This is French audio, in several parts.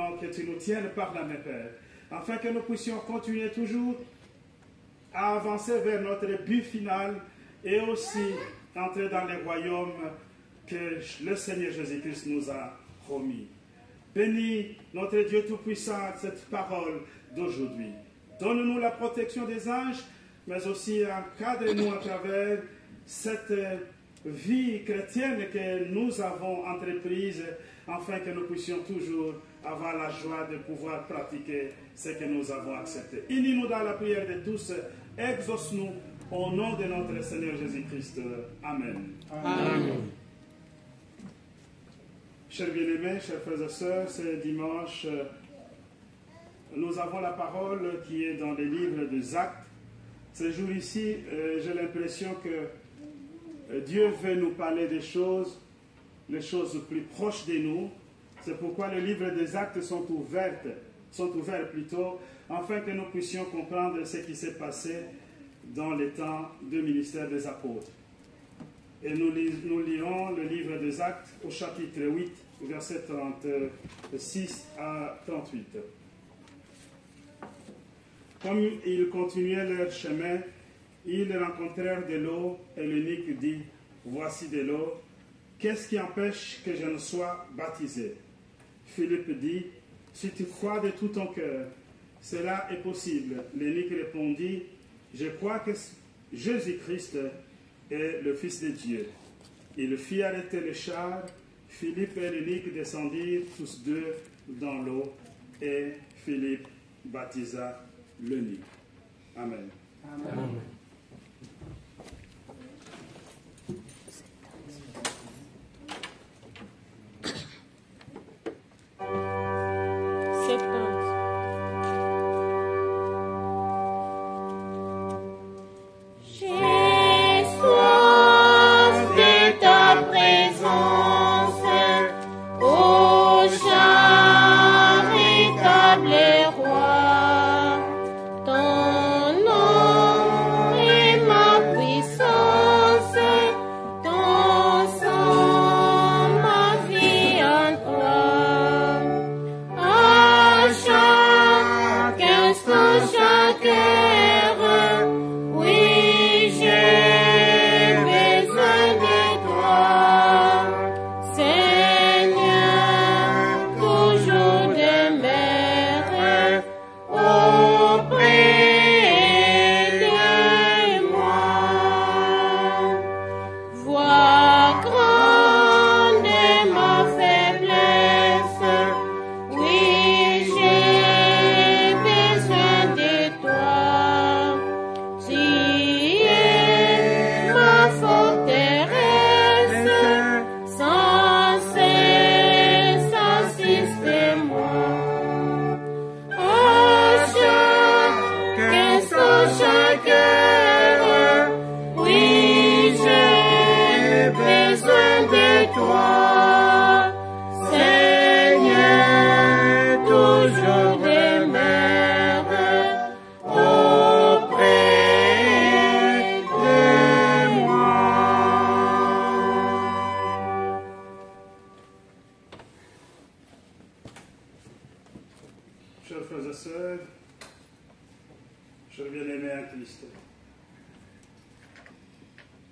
demandons que tu nous tiennes par la main, Père, afin que nous puissions continuer toujours à avancer vers notre but final et aussi entrer dans les royaumes que le Seigneur Jésus-Christ nous a promis. Bénis notre Dieu Tout-Puissant cette parole d'aujourd'hui. Donne-nous la protection des anges, mais aussi encadre-nous à travers cette vie chrétienne que nous avons entreprise, afin que nous puissions toujours avoir la joie de pouvoir pratiquer ce que nous avons accepté. Unis-nous dans la prière de tous, exauce-nous au nom de notre Seigneur Jésus-Christ. Amen. Amen. Chers bien-aimés, chers frères et sœurs, ce dimanche, nous avons la parole qui est dans les livres des Actes. Ce jour ici, j'ai l'impression que Dieu veut nous parler des choses, les choses plus proches de nous. C'est pourquoi les livres des Actes sont ouverts plutôt, afin que nous puissions comprendre ce qui s'est passé dans les temps du ministère des apôtres. Et nous lirons le livre des Actes au chapitre 8, versets 36 à 38. Comme ils continuaient leur chemin, ils rencontrèrent de l'eau et l'eunuque dit, « Voici de l'eau, qu'est-ce qui empêche que je ne sois baptisé ?» Philippe dit, « Si tu crois de tout ton cœur, cela est possible. » L'eunuque répondit, « Je crois que Jésus-Christ est le Fils de Dieu. » Il fit arrêter le char. Philippe et l'eunuque descendirent tous deux dans l'eau et Philippe baptisa l'eunuque. Amen. Amen.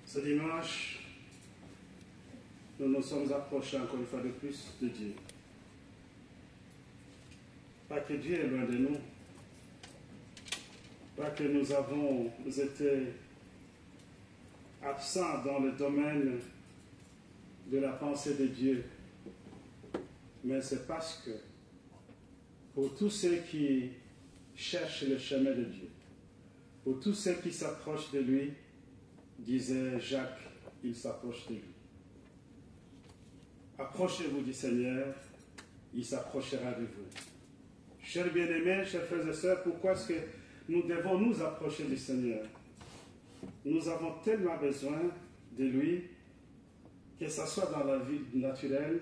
Ce dimanche, nous nous sommes approchés encore une fois de plus de Dieu. Pas que Dieu est loin de nous, pas que nous avons été absents dans le domaine de la pensée de Dieu, mais c'est parce que pour tous ceux qui cherchent le chemin de Dieu, pour tous ceux qui s'approchent de lui, disait Jacques, il s'approche de lui. Approchez-vous du Seigneur, il s'approchera de vous. Chers bien-aimés, chers frères et sœurs, pourquoi est-ce que nous devons nous approcher du Seigneur? Nous avons tellement besoin de lui, que ce soit dans la vie naturelle,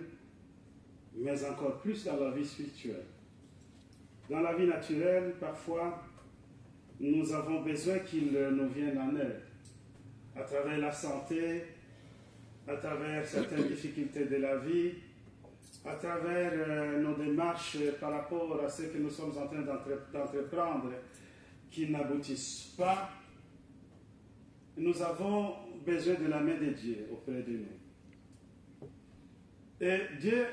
mais encore plus dans la vie spirituelle. Dans la vie naturelle, parfois, nous avons besoin qu'il nous vienne en aide. À travers la santé, à travers certaines difficultés de la vie, à travers nos démarches par rapport à ce que nous sommes en train d'entreprendre qui n'aboutissent pas, nous avons besoin de la main de Dieu auprès de nous. Et Dieu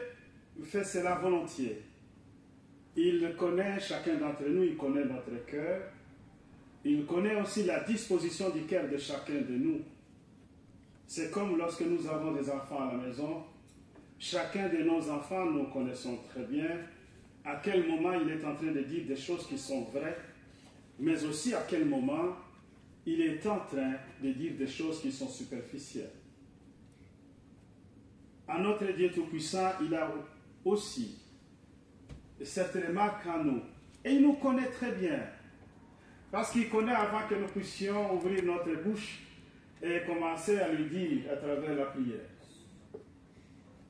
fait cela volontiers. Il connaît chacun d'entre nous, il connaît notre cœur, il connaît aussi la disposition du cœur de chacun de nous. C'est comme lorsque nous avons des enfants à la maison, chacun de nos enfants, nous connaissons très bien à quel moment il est en train de dire des choses qui sont vraies, mais aussi à quel moment il est en train de dire des choses qui sont superficielles. À notre Dieu Tout-Puissant, il a aussi cette remarque en nous. Et il nous connaît très bien. Parce qu'il connaît avant que nous puissions ouvrir notre bouche et commencer à lui dire à travers la prière.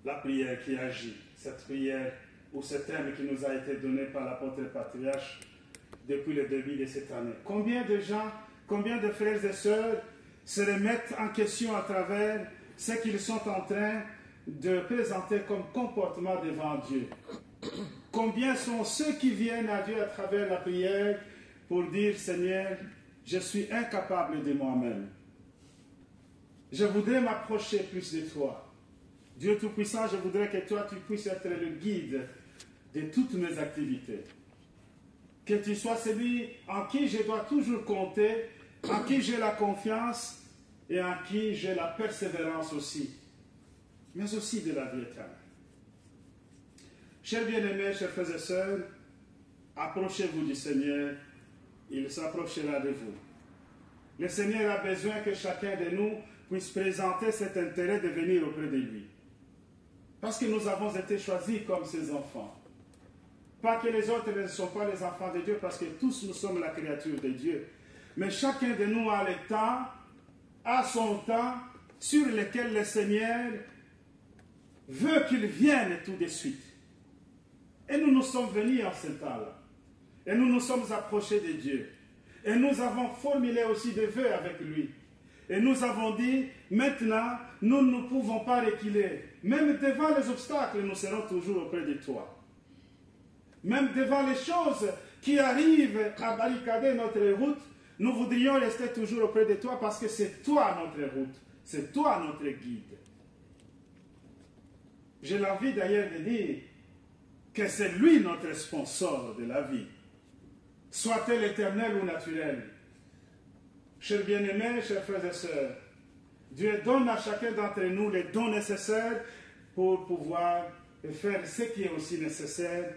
La prière qui agit. Cette prière ou ce thème qui nous a été donné par l'apôtre patriarche depuis le début de cette année. Combien de gens, combien de frères et sœurs se remettent en question à travers ce qu'ils sont en train de présenter comme comportement devant Dieu. Combien sont ceux qui viennent à Dieu à travers la prière pour dire, Seigneur, je suis incapable de moi-même. Je voudrais m'approcher plus de toi. Dieu Tout-Puissant, je voudrais que toi, tu puisses être le guide de toutes mes activités. Que tu sois celui en qui je dois toujours compter, en qui j'ai la confiance et en qui j'ai la persévérance aussi, mais aussi de la vie éternelle. Chers bien-aimés, chers frères et sœurs, approchez-vous du Seigneur, il s'approchera de vous. Le Seigneur a besoin que chacun de nous puisse présenter cet intérêt de venir auprès de lui. Parce que nous avons été choisis comme ses enfants. Pas que les autres ne sont pas les enfants de Dieu, parce que tous nous sommes la créature de Dieu. Mais chacun de nous a le temps, a son temps, sur lequel le Seigneur veut qu'il vienne tout de suite. Et nous nous sommes venus en ce temps-là. Et nous nous sommes approchés de Dieu. Et nous avons formulé aussi des vœux avec lui. Et nous avons dit, maintenant, nous ne pouvons pas reculer. Même devant les obstacles, nous serons toujours auprès de toi. Même devant les choses qui arrivent à barricader notre route, nous voudrions rester toujours auprès de toi parce que c'est toi notre route. C'est toi notre guide. J'ai l'envie d'ailleurs de dire que c'est lui notre sponsor de la vie. Soit-elle éternelle ou naturelle. Chers bien-aimés, chers frères et sœurs, Dieu donne à chacun d'entre nous les dons nécessaires pour pouvoir faire ce qui est aussi nécessaire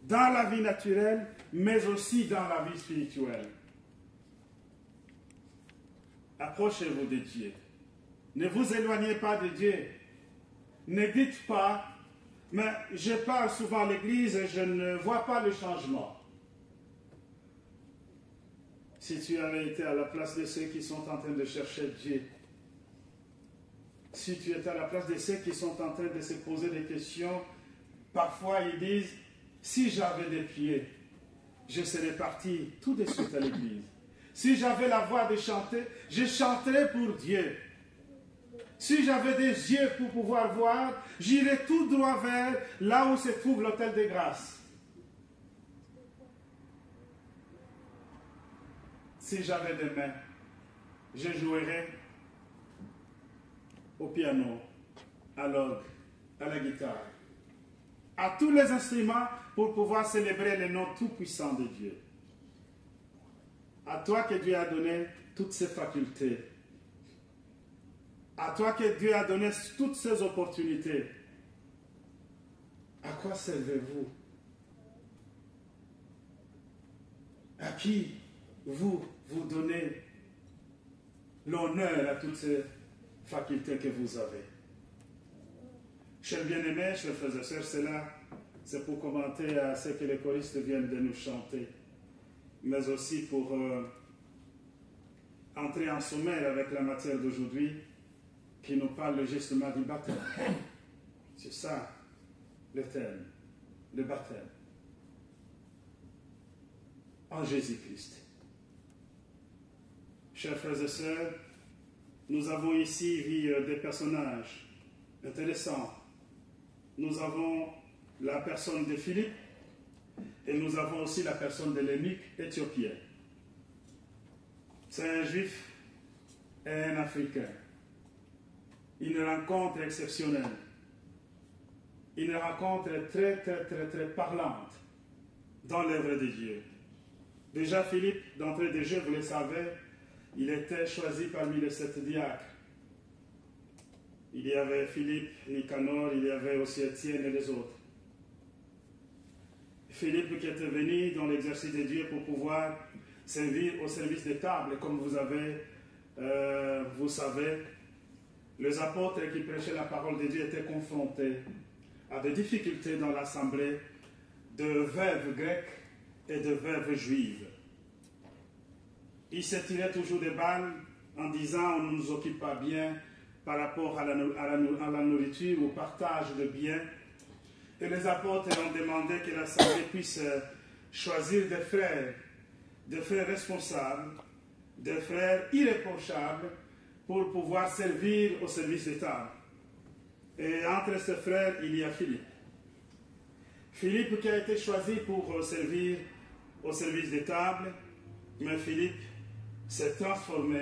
dans la vie naturelle, mais aussi dans la vie spirituelle. Approchez-vous de Dieu. Ne vous éloignez pas de Dieu. Ne dites pas, mais je parle souvent à l'église et je ne vois pas le changement. Si tu avais été à la place de ceux qui sont en train de chercher Dieu, si tu étais à la place de ceux qui sont en train de se poser des questions, parfois ils disent, si j'avais des pieds, je serais parti tout de suite à l'église. Si j'avais la voix de chanter, je chanterais pour Dieu. Si j'avais des yeux pour pouvoir voir, j'irais tout droit vers là où se trouve l'autel de grâce. Si j'avais des mains, je jouerais au piano, à l'orgue, à la guitare, à tous les instruments pour pouvoir célébrer le nom tout-puissant de Dieu. À toi que Dieu a donné toutes ces facultés. À toi que Dieu a donné toutes ces opportunités. À quoi servez-vous? À qui vous donnez l'honneur à toutes ces facultés que vous avez? Chers bien-aimés, chers frères et sœurs, c'est pour commenter à ce que les choristes viennent de nous chanter, mais aussi pour entrer en sommaire avec la matière d'aujourd'hui qui nous parle justement du baptême. C'est ça le thème, le baptême en Jésus-Christ. Chers frères et sœurs, nous avons ici vu des personnages intéressants nous avons la personne de Philippe et nous avons aussi la personne de l'eunuque éthiopien. C'est un juif et un africain. Une rencontre exceptionnelle. Une rencontre très parlante dans l'œuvre de Dieu. Déjà, Philippe, d'entrée de jeu, vous le savez, il était choisi parmi les 7 diacres. Il y avait Philippe, Nicanor, il y avait aussi Étienne et les autres. Philippe qui était venu dans l'exercice de Dieu pour pouvoir servir au service des tables. Comme vous savez, les apôtres qui prêchaient la parole de Dieu étaient confrontés à des difficultés dans l'assemblée de veuves grecques et de veuves juives. Ils se tiraient toujours des balles en disant on ne nous occupe pas bien par rapport à la nourriture, au partage de biens. Et les apôtres ont demandé que l'assemblée puisse choisir des frères responsables, des frères irréprochables pour pouvoir servir au service des tables. Et entre ces frères, il y a Philippe. Philippe qui a été choisi pour servir au service des tables, mais Philippe s'est transformé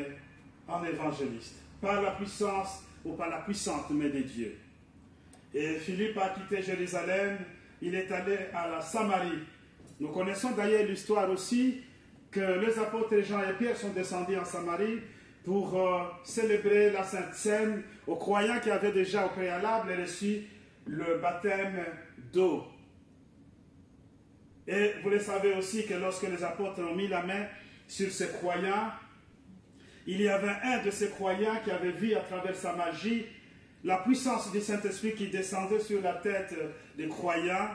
en évangéliste, par la puissance ou par la puissante main de Dieu. Et Philippe a quitté Jérusalem, il est allé à la Samarie. Nous connaissons d'ailleurs l'histoire aussi que les apôtres Jean et Pierre sont descendus en Samarie pour célébrer la Sainte Seine aux croyants qui avaient déjà au préalable reçu le baptême d'eau. Et vous le savez aussi que lorsque les apôtres ont mis la main sur ces croyants, il y avait un de ces croyants qui avait vu à travers sa magie la puissance du Saint-Esprit qui descendait sur la tête des croyants,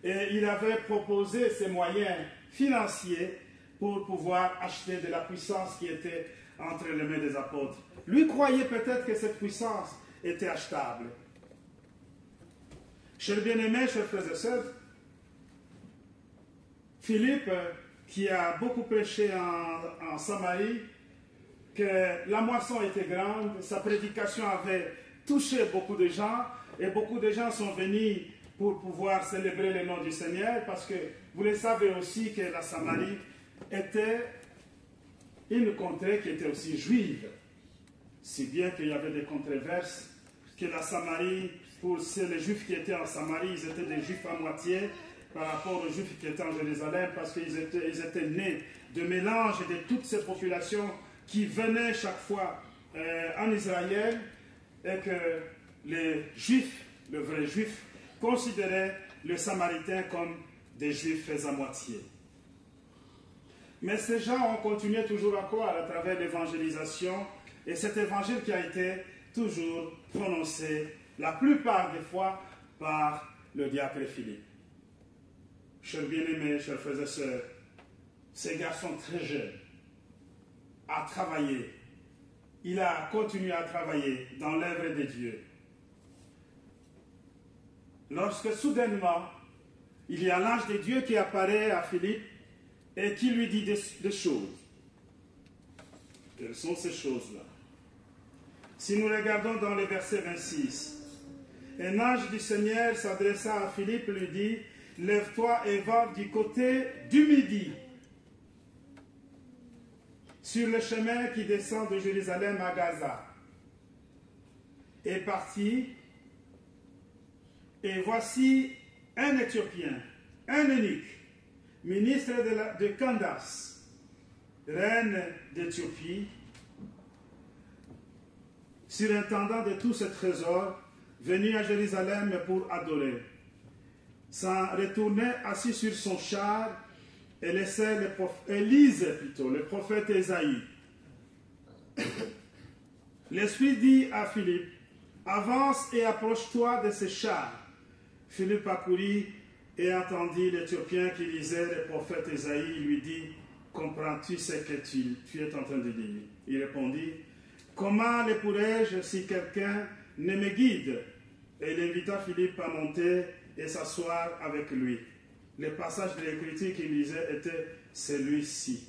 et il avait proposé ses moyens financiers pour pouvoir acheter de la puissance qui était entre les mains des apôtres. Lui croyait peut-être que cette puissance était achetable. Chers bien-aimés, chers frères et sœurs, Philippe, qui a beaucoup prêché en Samarie, que la moisson était grande, sa prédication avait touché beaucoup de gens, et beaucoup de gens sont venus pour pouvoir célébrer le nom du Seigneur, parce que vous le savez aussi que la Samarie était une contrée qui était aussi juive, si bien qu'il y avait des controverses, que la Samarie, pour les juifs qui étaient en Samarie, ils étaient des juifs à moitié par rapport aux juifs qui étaient en Jérusalem, parce qu'ils étaient nés de mélange de toutes ces populations qui venaient chaque fois en Israël, et que les juifs, le vrai juif, considéraient les Samaritains comme des juifs à moitié. Mais ces gens ont continué toujours à croire à travers l'évangélisation, et cet évangile qui a été toujours prononcé la plupart des fois par le diacre Philippe. Chers bien-aimés, chers frères et sœurs, ces garçons très jeunes a travaillé. Il a continué à travailler dans l'œuvre de Dieu. Lorsque soudainement, il y a l'ange de Dieu qui apparaît à Philippe et qui lui dit des choses. Quelles sont ces choses-là? Si nous regardons dans le verset 26, un ange du Seigneur s'adressa à Philippe et lui dit, « Lève-toi et va du côté du midi, sur le chemin qui descend de Jérusalem à Gaza. » Et parti, et voici un Éthiopien, un eunuque, ministre de Candace, reine d'Éthiopie, surintendant de tous ces trésors, venu à Jérusalem pour adorer. S'en retournait assis sur son char et lisait le prophète Ésaïe. L'Esprit dit à Philippe, « Avance et approche-toi de ce char. » Philippe accourut et entendit l'Éthiopien qui lisait le prophète Ésaïe. Il lui dit, « Comprends-tu ce que tu es en train de dire ?» Il répondit, « Comment le pourrais-je si quelqu'un ne me guide ?» Et il invita Philippe à monter et s'asseoir avec lui. Le passage de l'Écriture qu'il lisait était celui-ci.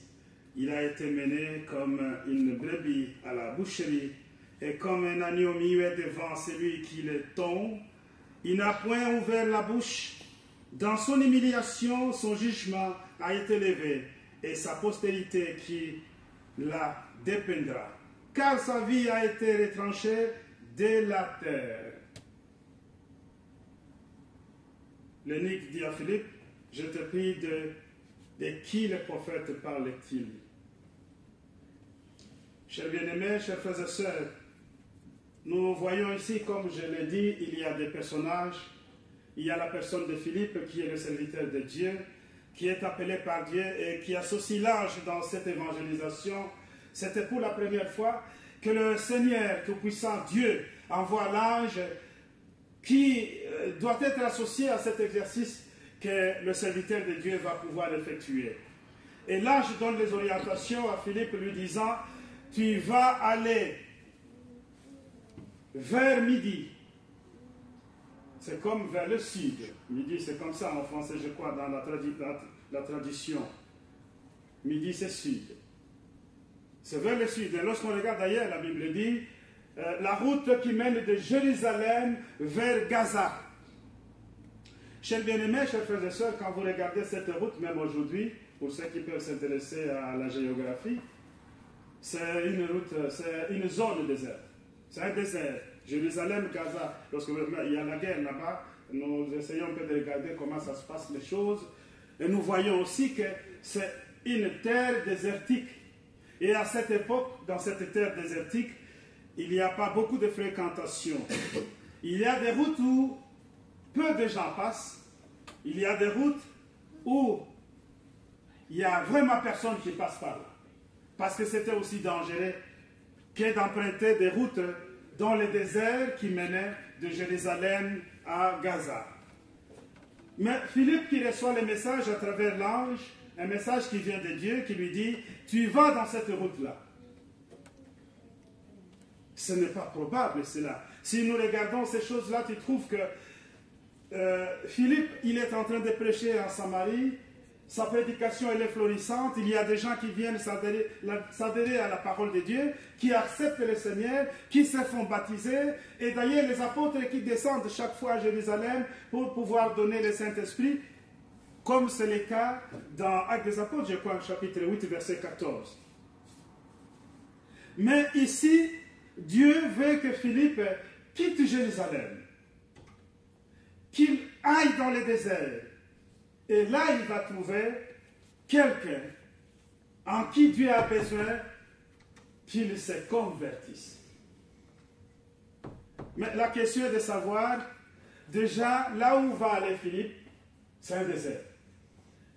Il a été mené comme une brebis à la boucherie, et comme un agneau muet devant celui qui le tombe, Il n'a point ouvert la bouche. Dans son humiliation, son jugement a été levé, et sa postérité qui la dépeindra. Car sa vie a été retranchée de la terre. L'eunuque dit à Philippe, je te prie de qui le prophète parle-t-il? Chers bien-aimés, chers frères et sœurs, nous voyons ici, comme je l'ai dit, il y a des personnages. Il y a la personne de Philippe qui est le serviteur de Dieu, qui est appelé par Dieu et qui associe l'ange dans cette évangélisation. C'était pour la première fois que le Seigneur Tout-Puissant, Dieu, envoie l'ange qui doit être associé à cet exercice que le serviteur de Dieu va pouvoir effectuer. Et l'ange donne les orientations à Philippe lui disant, tu vas aller vers midi. C'est comme vers le sud. Midi, c'est comme ça en français, je crois, dans la tradition. Midi, c'est sud. C'est vers le sud. Et lorsqu'on regarde d'ailleurs, la Bible dit, la route qui mène de Jérusalem vers Gaza. Chers bien-aimés, chers frères et sœurs, quand vous regardez cette route, même aujourd'hui, pour ceux qui peuvent s'intéresser à la géographie, c'est une route, c'est une zone déserte. C'est un désert. Jérusalem, Gaza. Lorsqu'il y a la guerre là-bas, nous essayons un peu de regarder comment ça se passe les choses. Et nous voyons aussi que c'est une terre désertique. Et à cette époque, dans cette terre désertique, il n'y a pas beaucoup de fréquentation. Il y a des routes où peu de gens passent. Il y a des routes où il n'y a vraiment personne qui passe par là. Parce que c'était aussi dangereux que d'emprunter des routes dans le désert qui menait de Jérusalem à Gaza. Mais Philippe qui reçoit le message à travers l'ange, un message qui vient de Dieu, qui lui dit, tu vas dans cette route-là. Ce n'est pas probable cela. Si nous regardons ces choses-là, tu trouves que Philippe, il est en train de prêcher en Samarie, sa prédication elle est florissante, il y a des gens qui viennent s'adhérer à la parole de Dieu, qui acceptent le Seigneur, qui se font baptiser, et d'ailleurs les apôtres qui descendent chaque fois à Jérusalem pour pouvoir donner le Saint-Esprit, comme c'est le cas dans Actes des Apôtres, je crois, chapitre 8, verset 14. Mais ici, Dieu veut que Philippe quitte Jérusalem, qu'il aille dans le désert. Et là, il va trouver quelqu'un en qui Dieu a besoin qu'il se convertisse. Mais la question est de savoir, déjà, là où va aller Philippe, c'est un désert.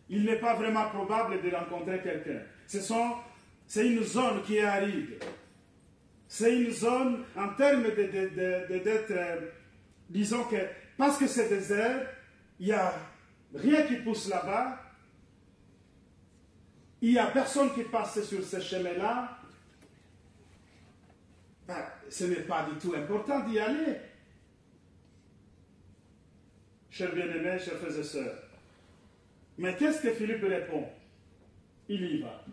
Il n'est pas vraiment probable de rencontrer quelqu'un. C'est une zone qui est aride. C'est une zone, en termes d'être, disons que, parce que c'est désert, il y a rien qui pousse là-bas. Il n'y a personne qui passe sur ce chemin-là. Ben, ce n'est pas du tout important d'y aller. Chers bien-aimés, chers frères et sœurs. Mais qu'est-ce que Philippe répond? Il y va.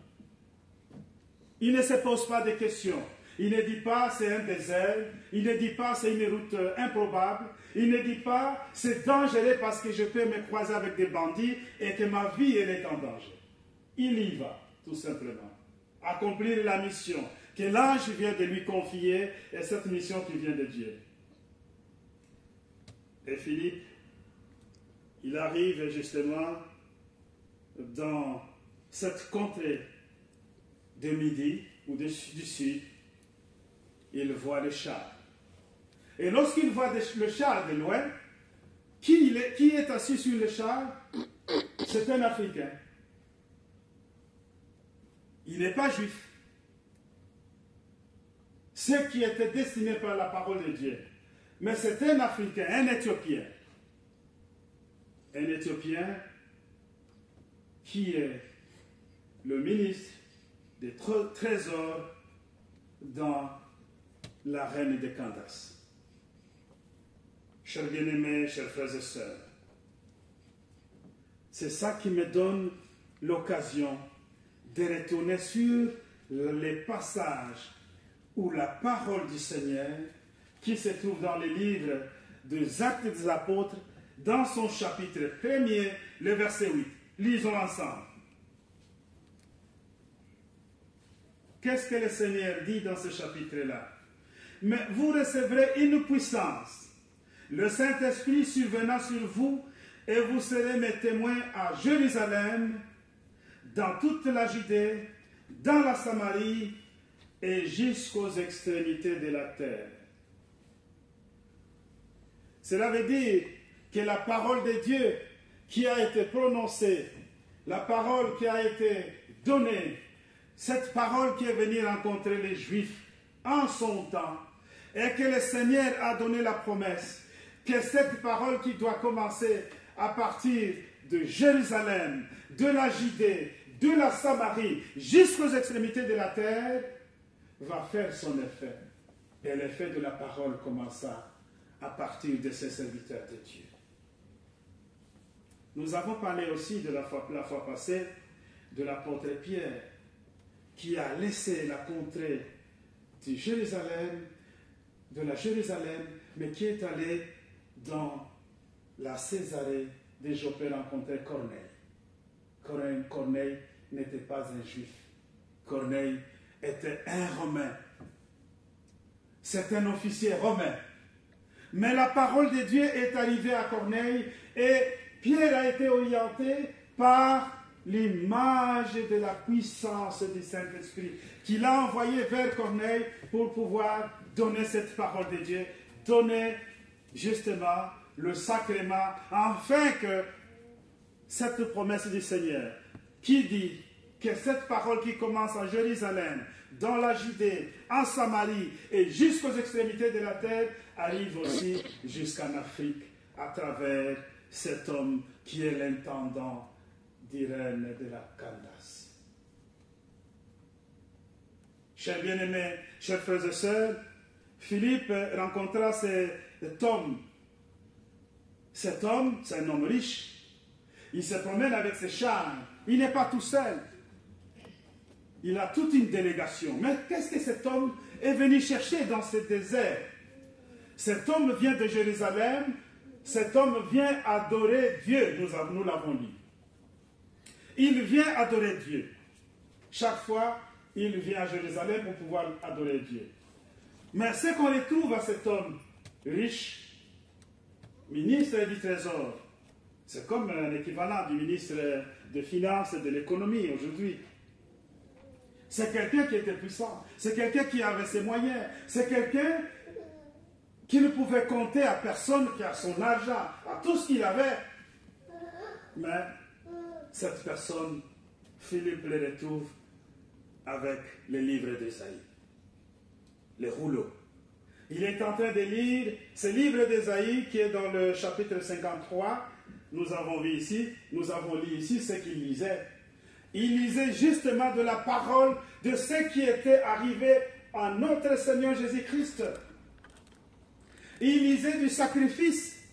Il ne se pose pas de questions. Il ne dit pas c'est un désert. Il ne dit pas c'est une route improbable. Il ne dit pas c'est dangereux parce que je peux me croiser avec des bandits et que ma vie elle est en danger. Il y va, tout simplement. Accomplir la mission que l'ange vient de lui confier et cette mission qui vient de Dieu. Et Philippe, il arrive justement dans cette contrée de midi ou du sud. Il voit le char. Et lorsqu'il voit le char de loin, qui est assis sur le char? C'est un Africain. Il n'est pas juif. Ce qui était destiné par la parole de Dieu. Mais c'est un Africain, un Éthiopien. Un Éthiopien qui est le ministre des trésors dans la reine de Candace. Chers bien-aimés, chers frères et sœurs, c'est ça qui me donne l'occasion de retourner sur les passages où la parole du Seigneur, qui se trouve dans les livres des Actes des Apôtres, dans son chapitre 1er, le verset 8. Lisons ensemble. Qu'est-ce que le Seigneur dit dans ce chapitre-là? Mais vous recevrez une puissance, le Saint-Esprit survenant sur vous, et vous serez mes témoins à Jérusalem, dans toute la Judée, dans la Samarie et jusqu'aux extrémités de la terre. Cela veut dire que la parole de Dieu qui a été prononcée, la parole qui a été donnée, cette parole qui est venue rencontrer les Juifs en son temps, et que le Seigneur a donné la promesse, que cette parole qui doit commencer à partir de Jérusalem, de la Judée, de la Samarie, jusqu'aux extrémités de la terre, va faire son effet. Et l'effet de la parole commença à partir de ces serviteurs de Dieu. Nous avons parlé aussi de la fois passée de l'apôtre Pierre, qui a laissé la contrée de la Jérusalem, mais qui est allé dans la Césarée de Joppé rencontrer Corneille. Corneille n'était pas un juif. Corneille était un Romain. C'est un officier romain. Mais la parole de Dieu est arrivée à Corneille et Pierre a été orienté par l'image de la puissance du Saint-Esprit qu'il a envoyé vers Corneille pour pouvoir donner cette parole de Dieu, donner justement le sacrement, afin que cette promesse du Seigneur, qui dit que cette parole qui commence en Jérusalem, dans la Judée, en Samarie et jusqu'aux extrémités de la terre, arrive aussi jusqu'en Afrique à travers cet homme qui est l'intendant d'Irène de la Candace. Chers bien-aimés, chers frères et sœurs, Philippe rencontra cet homme. Cet homme, c'est un homme riche. Il se promène avec ses chars. Il n'est pas tout seul. Il a toute une délégation. Mais qu'est-ce que cet homme est venu chercher dans ce désert? Cet homme vient de Jérusalem. Cet homme vient adorer Dieu. Nous l'avons dit. Il vient adorer Dieu. Chaque fois, il vient à Jérusalem pour pouvoir adorer Dieu. Mais ce qu'on retrouve à cet homme riche, ministre du Trésor, c'est comme un équivalent du ministre des Finances et de l'économie aujourd'hui. C'est quelqu'un qui était puissant, c'est quelqu'un qui avait ses moyens, c'est quelqu'un qui ne pouvait compter à personne qui a son argent, à tout ce qu'il avait. Mais cette personne, Philippe le retrouve avec les livres d'Ésaïe, les rouleaux. Il est en train de lire ce livre d'Ésaïe qui est dans le chapitre 53. Nous avons lu ici ce qu'il lisait. Il lisait justement de la parole de ce qui était arrivé à notre Seigneur Jésus-Christ. Il lisait du sacrifice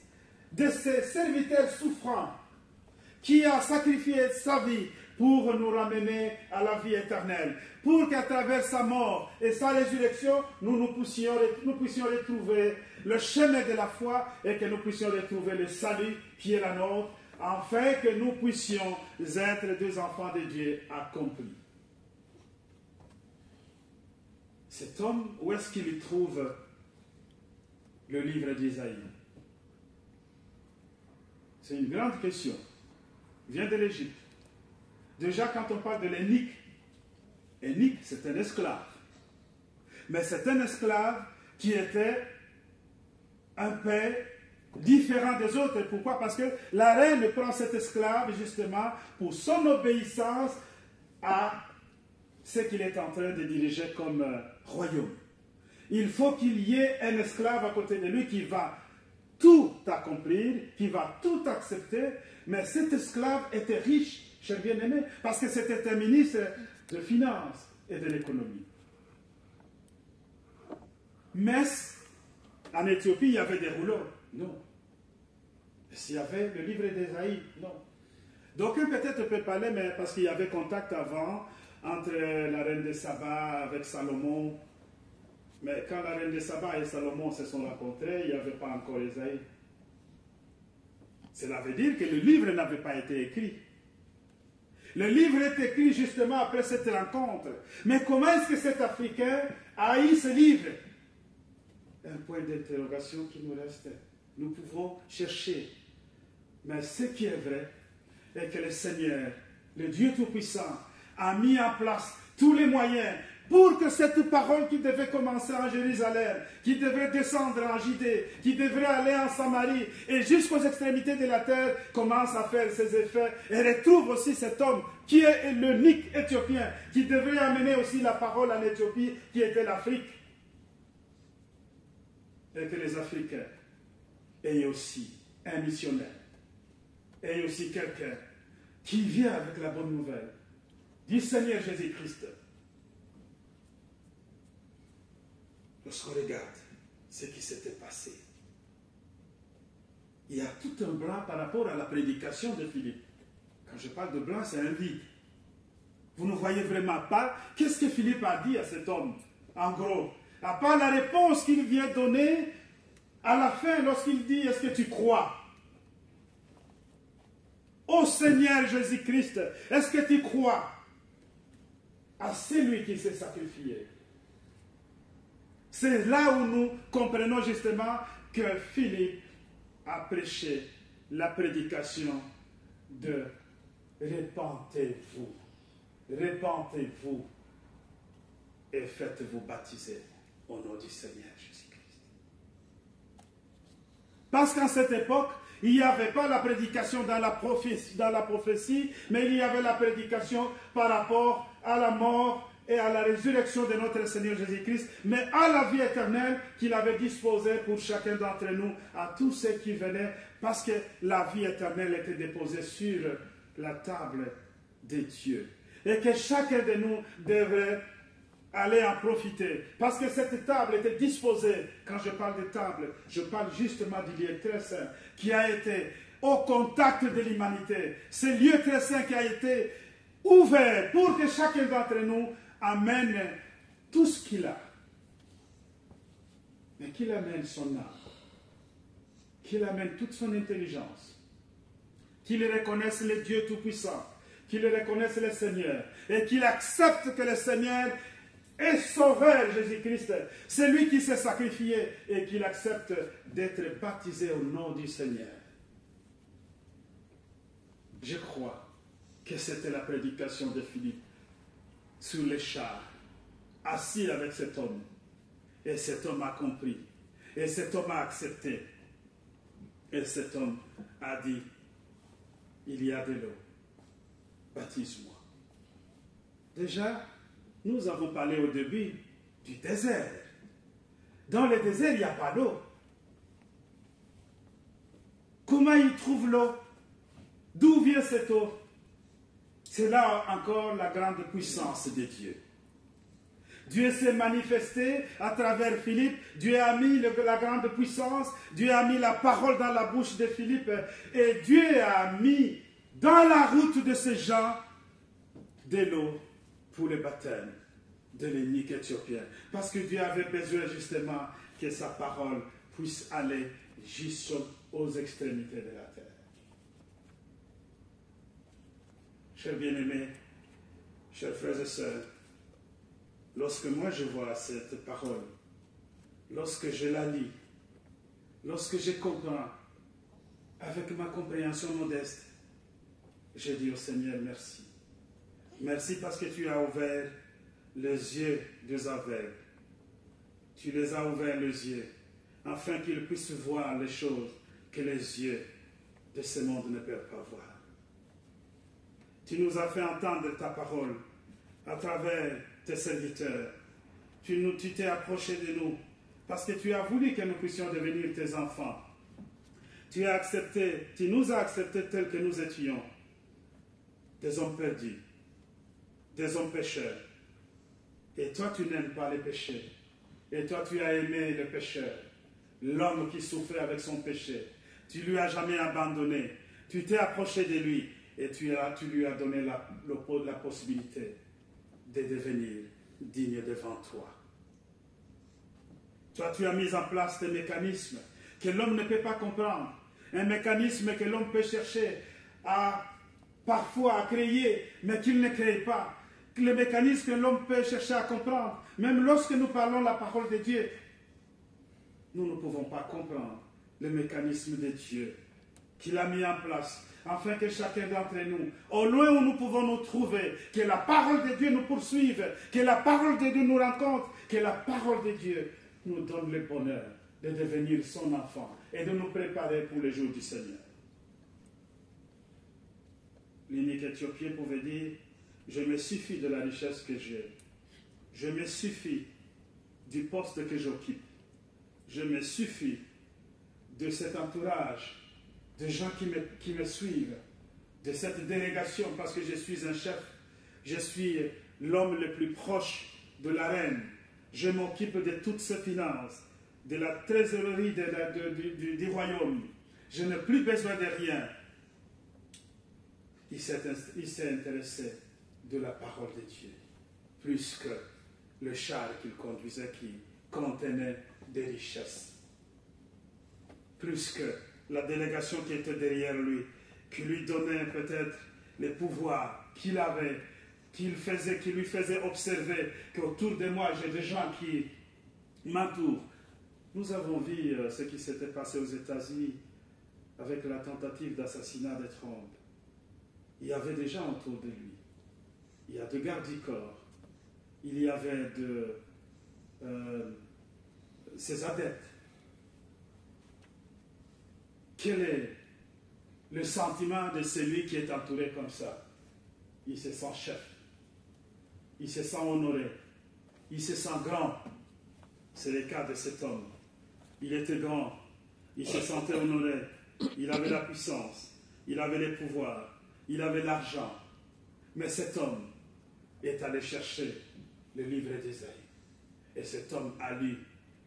de ces serviteurs souffrants qui a sacrifié sa vie pour nous ramener à la vie éternelle, pour qu'à travers sa mort et sa résurrection, nous puissions retrouver le chemin de la foi et que nous puissions retrouver le salut qui est la nôtre, afin que nous puissions être des enfants de Dieu accomplis. Cet homme, où est-ce qu'il trouve le livre d'Ésaïe? C'est une grande question. Il vient de l'Égypte. Déjà, quand on parle de l'énike, c'est un esclave. Mais c'est un esclave qui était un peu différent des autres. Pourquoi? Parce que la reine prend cet esclave justement pour son obéissance à ce qu'il est en train de diriger comme royaume. Il faut qu'il y ait un esclave à côté de lui qui va tout accomplir, qui va tout accepter, mais cet esclave était riche, cher bien-aimé, parce que c'était un ministre de finances et de l'économie. Mais en Éthiopie, il y avait des rouleaux. Non. S'il y avait le livre d'Ésaïe, non. D'aucuns peut-être peuvent parler, mais parce qu'il y avait contact avant entre la reine de Saba avec Salomon. Mais quand la reine de Saba et Salomon se sont rencontrés, il n'y avait pas encore Ésaïe. Cela veut dire que le livre n'avait pas été écrit. Le livre est écrit justement après cette rencontre. Mais comment est-ce que cet Africain a eu ce livre? Un point d'interrogation qui nous reste. Nous pouvons chercher. Mais ce qui est vrai est que le Seigneur, le Dieu Tout-Puissant, a mis en place tous les moyens pour que cette parole qui devait commencer en Jérusalem, qui devait descendre en Judée, qui devrait aller en Samarie et jusqu'aux extrémités de la terre, commence à faire ses effets et retrouve aussi cet homme qui est l'unique Éthiopien, qui devrait amener aussi la parole en Éthiopie, qui était l'Afrique. Et que les Africains aient aussi un missionnaire, aient aussi quelqu'un qui vient avec la bonne nouvelle du Seigneur Jésus-Christ. Lorsqu'on regarde ce qui s'était passé, il y a tout un blanc par rapport à la prédication de Philippe. Quand je parle de blanc, c'est un vide. Vous ne voyez vraiment pas qu'est-ce que Philippe a dit à cet homme, en gros. À part la réponse qu'il vient donner à la fin lorsqu'il dit « Est-ce que tu crois ?» Ô Seigneur Jésus-Christ, est-ce que tu crois à celui qui s'est sacrifié? C'est là où nous comprenons justement que Philippe a prêché la prédication de « Repentez-vous, repentez-vous et faites-vous baptiser au nom du Seigneur Jésus-Christ. » Parce qu'en cette époque, il n'y avait pas la prédication dans la prophétie, mais il y avait la prédication par rapport à la mort et à la résurrection de notre Seigneur Jésus-Christ, mais à la vie éternelle qu'il avait disposée pour chacun d'entre nous, à tous ceux qui venaient, parce que la vie éternelle était déposée sur la table de Dieu. Et que chacun de nous devrait aller en profiter. Parce que cette table était disposée, quand je parle de table, je parle justement du lieu très saint, qui a été au contact de l'humanité. Ce lieu très saint qui a été ouvert pour que chacun d'entre nous amène tout ce qu'il a. Mais qu'il amène son âme, qu'il amène toute son intelligence, qu'il reconnaisse le Dieu Tout-Puissant, qu'il reconnaisse le Seigneur, et qu'il accepte que le Seigneur est Sauveur Jésus-Christ, c'est lui qui s'est sacrifié, et qu'il accepte d'être baptisé au nom du Seigneur. Je crois que c'était la prédication de Philippe sur les chars, assis avec cet homme. Et cet homme a compris. Et cet homme a accepté. Et cet homme a dit, il y a de l'eau, baptise-moi. Déjà, nous avons parlé au début du désert. Dans le désert, il n'y a pas d'eau. Comment il trouve l'eau? D'où vient cette eau? C'est là encore la grande puissance de Dieu. Dieu s'est manifesté à travers Philippe. Dieu a mis la grande puissance. Dieu a mis la parole dans la bouche de Philippe. Et Dieu a mis dans la route de ces gens de l'eau pour le baptême de l'eunuque éthiopien. Parce que Dieu avait besoin justement que sa parole puisse aller jusqu'aux extrémités de la terre. Chers bien-aimés, chers frères et sœurs, lorsque moi je vois cette parole, lorsque je la lis, lorsque je comprends, avec ma compréhension modeste, je dis au Seigneur merci. Merci parce que tu as ouvert les yeux des aveugles. Tu les as ouverts les yeux, afin qu'ils puissent voir les choses que les yeux de ce monde ne peuvent pas voir. Tu nous as fait entendre ta parole à travers tes serviteurs. Tu t'es approché de nous parce que tu as voulu que nous puissions devenir tes enfants. Tu nous as acceptés tels que nous étions, des hommes perdus, des hommes pécheurs. Et toi, tu n'aimes pas les péchés. Et toi, tu as aimé le pécheur, l'homme qui souffrait avec son péché. Tu ne lui as jamais abandonné. Tu t'es approché de lui. Et tu lui as donné la possibilité de devenir digne devant toi. Toi, tu as mis en place des mécanismes que l'homme ne peut pas comprendre. Un mécanisme que l'homme peut chercher parfois à créer, mais qu'il ne crée pas. Le mécanisme que l'homme peut chercher à comprendre. Même lorsque nous parlons la parole de Dieu, nous ne pouvons pas comprendre le mécanisme de Dieu qu'il a mis en place, afin que chacun d'entre nous, au loin où nous pouvons nous trouver, que la parole de Dieu nous poursuive, que la parole de Dieu nous rencontre, que la parole de Dieu nous donne le bonheur de devenir son enfant et de nous préparer pour le jour du Seigneur. L'unique Éthiopien pouvait dire, je me suffis de la richesse que j'ai, je me suffis du poste que j'occupe, je me suffis de cet entourage de gens qui me suivent, de cette délégation, parce que je suis un chef, je suis l'homme le plus proche de la reine, je m'occupe de toutes ses finances, de la trésorerie du royaume, je n'ai plus besoin de rien. Il s'est intéressé de la parole de Dieu, plus que le char qu'il conduisait qui contenait des richesses, plus que la délégation qui était derrière lui, qui lui donnait peut-être les pouvoirs qu'il avait, qui lui faisait observer qu'autour de moi, j'ai des gens qui m'entourent. Nous avons vu ce qui s'était passé aux États-Unis avec la tentative d'assassinat de Trump. Il y avait des gens autour de lui. Il y a des gardes du corps. Il y avait ses adeptes. Quel est le sentiment de celui qui est entouré comme ça? Il se sent chef. Il se sent honoré. Il se sent grand. C'est le cas de cet homme. Il était grand. Il se sentait honoré. Il avait la puissance. Il avait les pouvoirs. Il avait l'argent. Mais cet homme est allé chercher le livre d'Ésaïe. Et cet homme a lu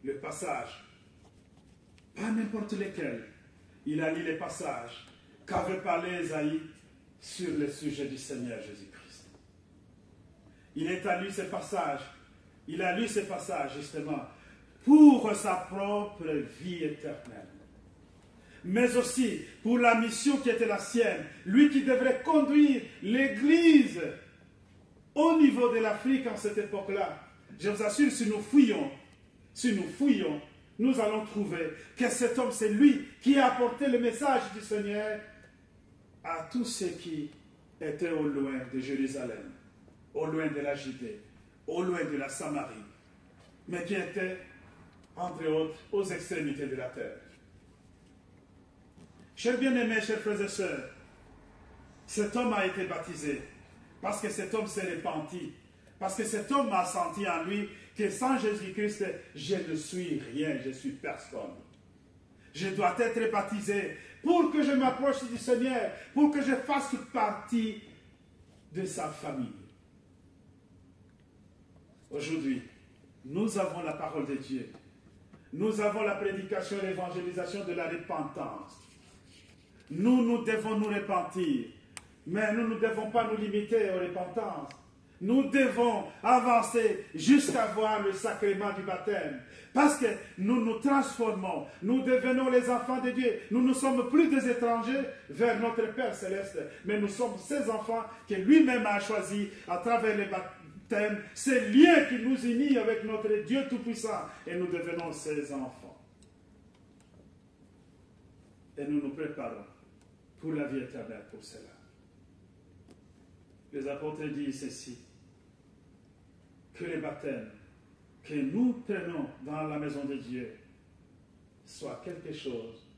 le passage, pas n'importe lequel. Il a lu les passages qu'avait parlé Ésaïe sur le sujet du Seigneur Jésus-Christ. Il est allé ces passages. Il a lu ces passages justement pour sa propre vie éternelle, mais aussi pour la mission qui était la sienne. Lui qui devrait conduire l'Église au niveau de l'Afrique en cette époque-là. Je vous assure, si nous fouillons, nous allons trouver que cet homme, c'est lui qui a apporté le message du Seigneur à tous ceux qui étaient au loin de Jérusalem, au loin de la Judée, au loin de la Samarie, mais qui étaient, entre autres, aux extrémités de la terre. Chers bien-aimés, chers frères et sœurs, cet homme a été baptisé parce que cet homme s'est repenti, parce que cet homme a senti en lui que sans Jésus-Christ, je ne suis rien, je suis personne. Je dois être baptisé pour que je m'approche du Seigneur, pour que je fasse partie de sa famille. Aujourd'hui, nous avons la parole de Dieu. Nous avons la prédication et l'évangélisation de la repentance. Nous devons nous repentir, mais nous ne devons pas nous limiter aux repentances. Nous devons avancer jusqu'à voir le sacrement du baptême. Parce que nous nous transformons, nous devenons les enfants de Dieu. Nous ne sommes plus des étrangers vers notre Père Céleste, mais nous sommes ces enfants que lui-même a choisis à travers le baptême. C'est lien qui nous unit avec notre Dieu Tout-Puissant et nous devenons ses enfants. Et nous nous préparons pour la vie éternelle pour cela. Les apôtres disent ceci, que le baptême que nous prenons dans la maison de Dieu soit quelque chose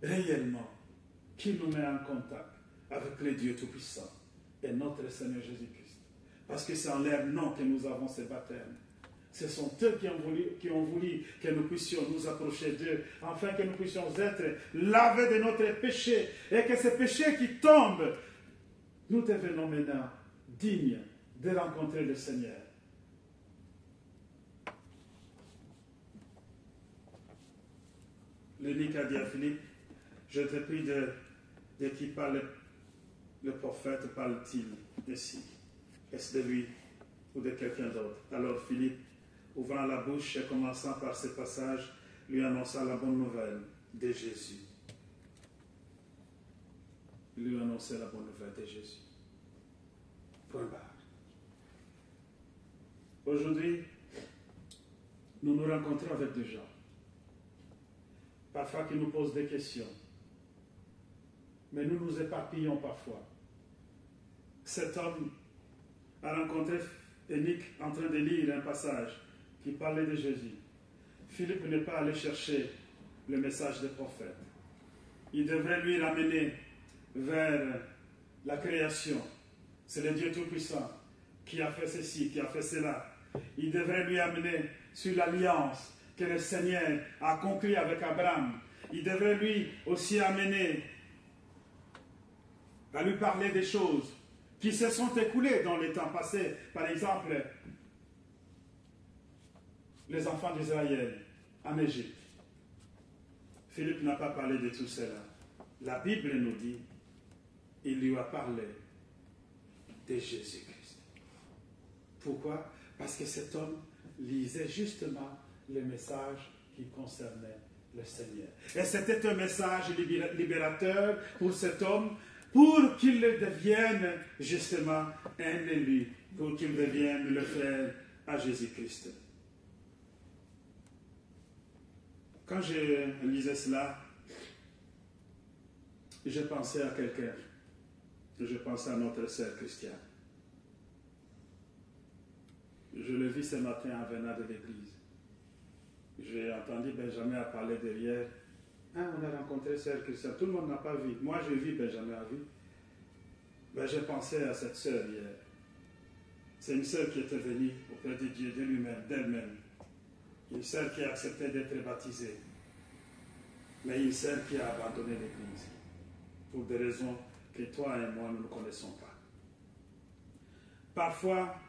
réellement qui nous met en contact avec le Dieu Tout-Puissant et notre Seigneur Jésus-Christ. Parce que c'est en leur nom que nous avons ce baptême. Ce sont eux qui ont voulu que nous puissions nous approcher d'eux, afin que nous puissions être lavés de notre péché, et que ces péchés qui tombent, nous devenons maintenant dignes de rencontrer le Seigneur. L'unique a dit à Philippe, je te prie de qui parle le prophète, parle-t-il ici? Est-ce de lui ou de quelqu'un d'autre? Alors Philippe ouvrant la bouche et commençant par ce passage, lui annonça la bonne nouvelle de Jésus. Lui annonçait la bonne nouvelle de Jésus. Point barre. Aujourd'hui, nous nous rencontrons avec des gens, parfois qui nous posent des questions, mais nous nous éparpillons parfois. Cet homme a rencontré Enoch en train de lire un passage qui parlait de Jésus. Philippe n'est pas allé chercher le message des prophètes. Il devrait lui ramener vers la création. C'est le Dieu Tout-Puissant qui a fait ceci, qui a fait cela. Il devrait lui amener sur l'alliance que le Seigneur a conclue avec Abraham. Il devrait lui aussi amener à lui parler des choses qui se sont écoulées dans les temps passés. Par exemple, les enfants d'Israël en Égypte. Philippe n'a pas parlé de tout cela. La Bible nous dit, il lui a parlé de Jésus-Christ. Pourquoi? Parce que cet homme lisait justement le message qui concernait le Seigneur. Et c'était un message libérateur pour cet homme, pour qu'il devienne justement un élu, pour qu'il devienne le frère à Jésus-Christ. Quand je lisais cela, je pensais à quelqu'un. Je pensais à notre sœur Christiane. Je le vis ce matin en venant de l'église. J'ai entendu Benjamin parler derrière. Ah, on a rencontré sœur Christiane. Tout le monde n'a pas vu. Moi, je vis, Benjamin a vu. Ben, j'ai pensé à cette sœur hier. C'est une sœur qui était venue auprès de Dieu, de lui-même, d'elle-même. Une sœur qui a accepté d'être baptisée. Mais une sœur qui a abandonné l'église. Pour des raisons que toi et moi, nous ne connaissons pas. Parfois,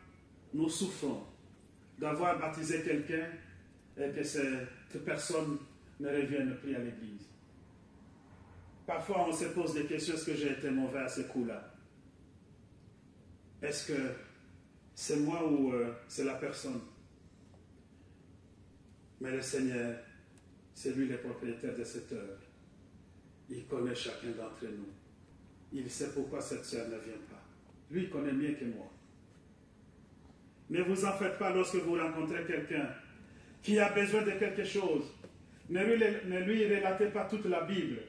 nous souffrons d'avoir baptisé quelqu'un et que cette personne ne revienne plus à l'église. Parfois, on se pose des questions, est-ce que j'ai été mauvais à ce coup-là? Est-ce que c'est moi ou c'est la personne? Mais le Seigneur, c'est lui le propriétaire de cette œuvre. Il connaît chacun d'entre nous. Il sait pourquoi cette sœur ne vient pas. Lui, il connaît mieux que moi. Ne vous en faites pas lorsque vous rencontrez quelqu'un qui a besoin de quelque chose. Ne lui relatez pas toute la Bible.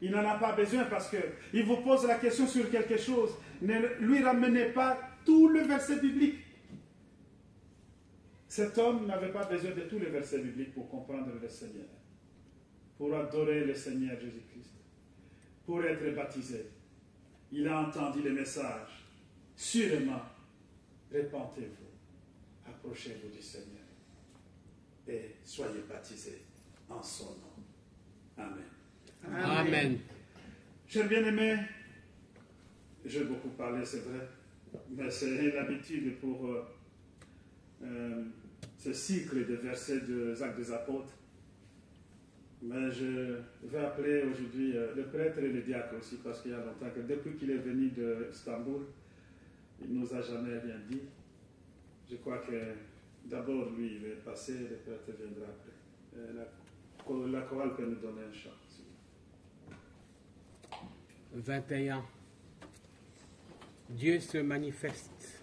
Il n'en a pas besoin parce qu'il vous pose la question sur quelque chose. Ne lui ramenez pas tout le verset biblique. Cet homme n'avait pas besoin de tous les versets bibliques pour comprendre le Seigneur, pour adorer le Seigneur Jésus-Christ, pour être baptisé. Il a entendu le message. Sûrement, répentez-vous, approchez-vous du Seigneur et soyez baptisés en son nom. Amen. Amen. Chers bien-aimés, j'ai beaucoup parlé, c'est vrai, mais c'est l'habitude pour ce cycle de versets des Actes des Apôtres. Mais je vais appeler aujourd'hui le prêtre et le diacre aussi, parce qu'il y a longtemps que depuis qu'il est venu d'Istanbul, il ne nous a jamais rien dit. Je crois que d'abord lui, il est passé, le prêtre viendra après. La chorale peut nous donner un chant. 21. Dieu se manifeste.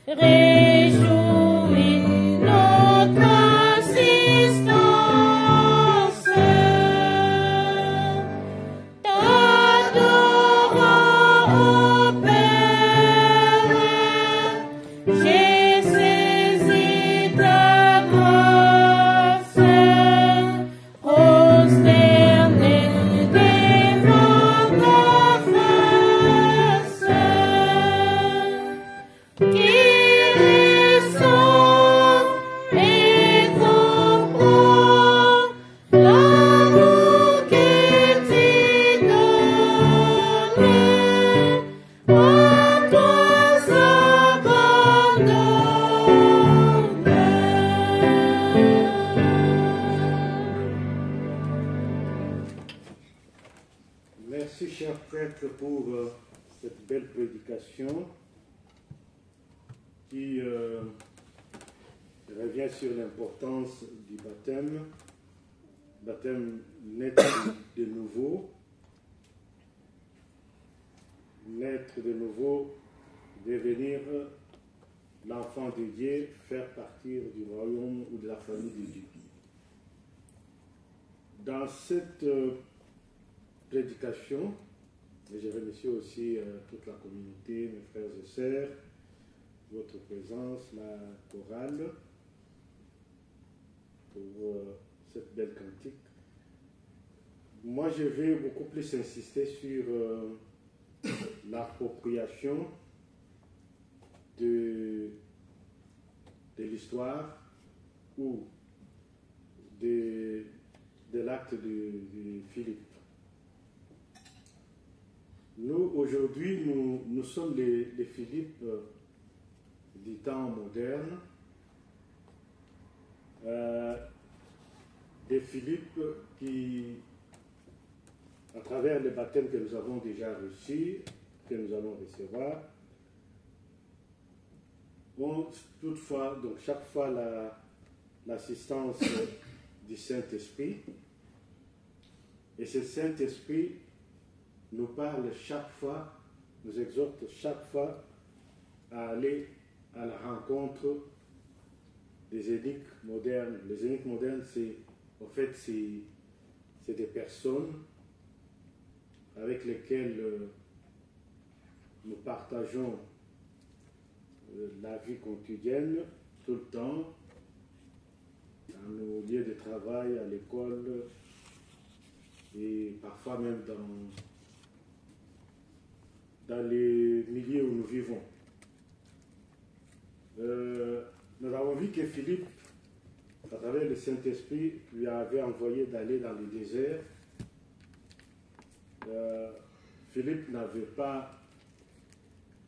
Réjouis notre je reviens sur l'importance du baptême. Baptême, naître de nouveau. Naître de nouveau, devenir l'enfant de Dieu, faire partir du royaume ou de la famille de Dieu. Dans cette prédication, et je remercie aussi toute la communauté, mes frères et sœurs, votre présence, la chorale, pour cette belle cantique. Moi, je vais beaucoup plus insister sur l'appropriation de l'histoire ou de l'acte de Philippe. Nous, aujourd'hui, nous sommes les Philippe du temps moderne, des Philippe qui, à travers le baptême que nous avons déjà reçu, que nous allons recevoir, ont toutefois, donc chaque fois l'assistance du Saint-Esprit, et ce Saint-Esprit nous parle chaque fois, nous exhorte chaque fois à aller à la rencontre des énigmes modernes. Les énigmes modernes, c'est des personnes avec lesquelles nous partageons la vie quotidienne tout le temps, dans nos lieux de travail, à l'école et parfois même dans les milieux où nous vivons. Nous avons vu que Philippe, à travers le Saint-Esprit, lui avait envoyé d'aller dans le désert. Philippe n'avait pas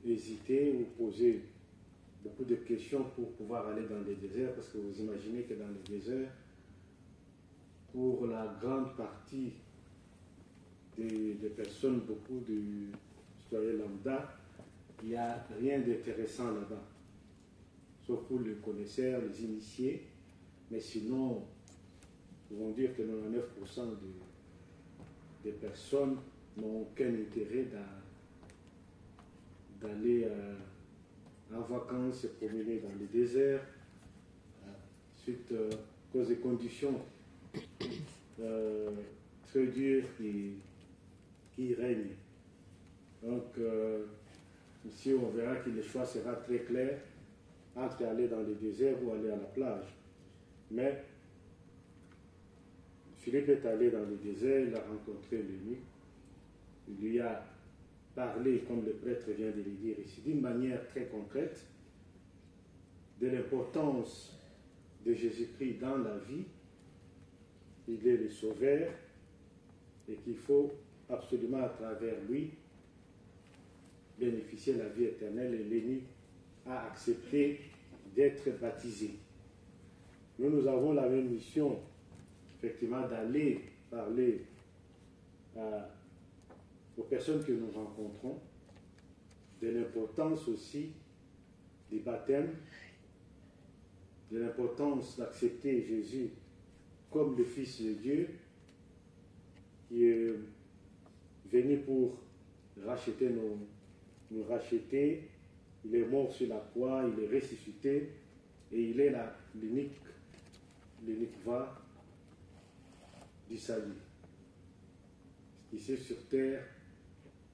hésité ou posé beaucoup de questions pour pouvoir aller dans le désert, parce que vous imaginez que dans le désert, pour la grande partie des personnes, beaucoup de citoyens lambda, il n'y a rien d'intéressant là-bas, sauf pour les connaisseurs, les initiés, mais sinon, nous pouvons dire que 99% des personnes n'ont aucun intérêt d'aller en vacances, se promener dans le désert, suite à cause des conditions très dures qui règnent. Donc, ici, on verra que le choix sera très clair entre aller dans le désert ou aller à la plage. Mais Philippe est allé dans le désert, il a rencontré l'eunuque, il lui a parlé, comme le prêtre vient de le dire ici, d'une manière très concrète, de l'importance de Jésus-Christ dans la vie. Il est le Sauveur et qu'il faut absolument à travers lui bénéficier de la vie éternelle, et l'eunuque a accepté d'être baptisé. Nous avons la même mission, effectivement, d'aller parler aux personnes que nous rencontrons, de l'importance aussi du baptême, de l'importance d'accepter Jésus comme le Fils de Dieu, qui est venu pour racheter nous racheter. Il est mort sur la croix, il est ressuscité, et il est l'unique voie du salut. Ici sur terre,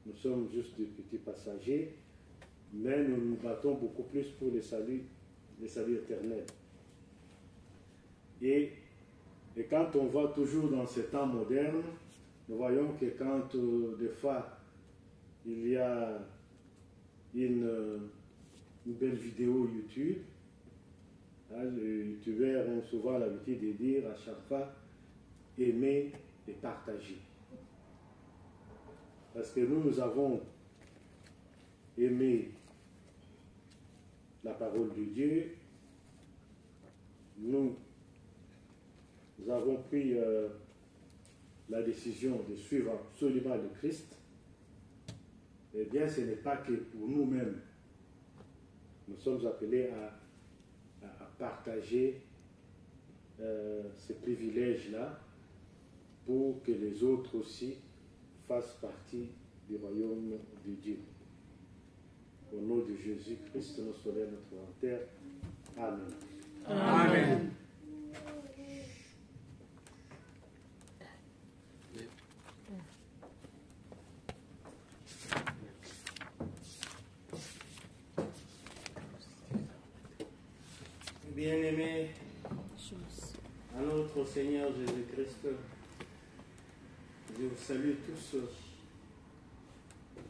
nous sommes juste des petits passagers, mais nous nous battons beaucoup plus pour le salut éternel. Et quand on va toujours dans ce temps moderne, nous voyons que quand des fois il y a une belle vidéo YouTube, les youtubeurs ont souvent l'habitude de dire à chaque fois aimer et partager. Parce que nous avons aimé la parole de Dieu, nous avons pris la décision de suivre absolument le Christ. Eh bien, ce n'est pas que pour nous-mêmes. nous sommes appelés à partager ces privilèges-là pour que les autres aussi fassent partie du royaume de Dieu. Au nom de Jésus-Christ, notre Sauveur, notre Volontaire. Amen. Amen. Bien-aimés, à notre Seigneur Jésus-Christ, je vous salue tous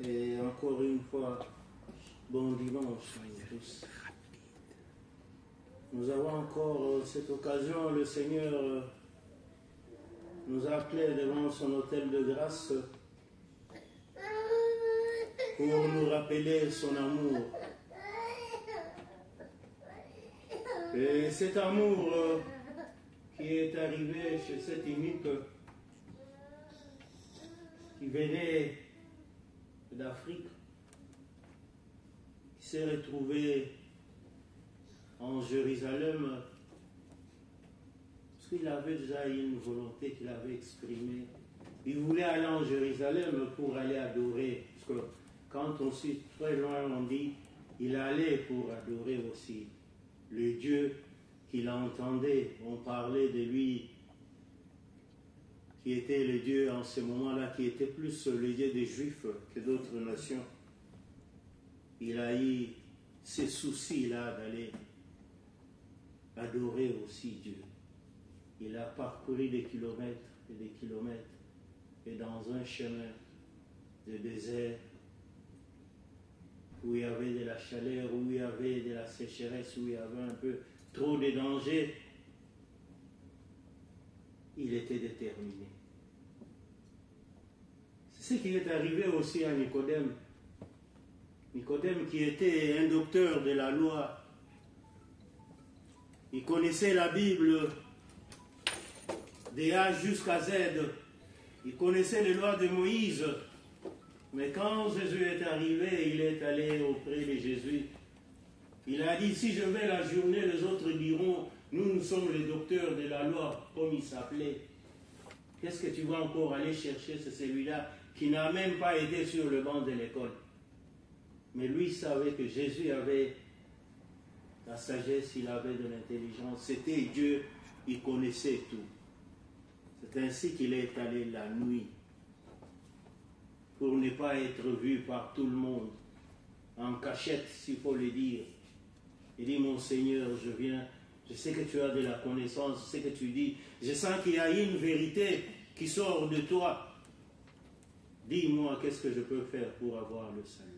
et encore une fois, bon dimanche à tous. Nous avons encore cette occasion, le Seigneur nous a appelés devant son autel de grâce pour nous rappeler son amour. Et cet amour qui est arrivé chez cet unique qui venait d'Afrique, qui s'est retrouvé en Jérusalem, parce qu'il avait déjà une volonté qu'il avait exprimée. Il voulait aller en Jérusalem pour aller adorer, parce que quand on suit très loin, on dit il allait pour adorer aussi le Dieu qu'il entendait. On parlait de lui qui était le Dieu en ce moment-là, qui était plus le Dieu des Juifs que d'autres nations. Il a eu ces soucis-là d'aller adorer aussi Dieu. Il a parcouru des kilomètres et des kilomètres, et dans un chemin de désert, où il y avait de la chaleur, où il y avait de la sécheresse, où il y avait un peu trop de danger, il était déterminé. C'est ce qui est arrivé aussi à Nicodème. Nicodème qui était un docteur de la loi. Il connaissait la Bible de A jusqu'à Z. Il connaissait les lois de Moïse. Mais quand Jésus est arrivé, il est allé auprès de Jésus. Il a dit, si je vais la journée, les autres diront, nous sommes les docteurs de la loi, comme il s'appelait. Qu'est-ce que tu vas encore aller chercher? C'est celui-là qui n'a même pas été sur le banc de l'école. Mais lui savait que Jésus avait la sagesse, il avait de l'intelligence. C'était Dieu, il connaissait tout. C'est ainsi qu'il est allé la nuit, pour ne pas être vu par tout le monde, en cachette, s'il faut le dire. Il dit, mon Seigneur, je viens, je sais que tu as de la connaissance, je sais que tu dis, je sens qu'il y a une vérité qui sort de toi. Dis-moi, qu'est-ce que je peux faire pour avoir le salut?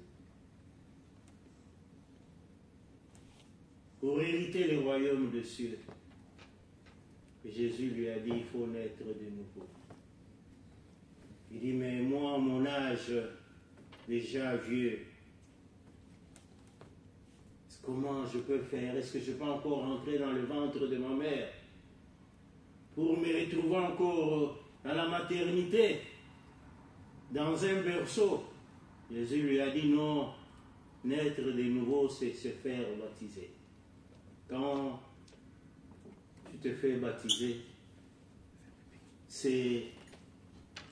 Pour hériter le royaume des cieux. Et Jésus lui a dit, il faut naître de nouveau. Il dit, mais moi, à mon âge, déjà vieux, comment je peux faire? Est-ce que je peux encore entrer dans le ventre de ma mère pour me retrouver encore dans la maternité, dans un berceau? Jésus lui a dit, non, naître de nouveau, c'est se faire baptiser. Quand tu te fais baptiser, c'est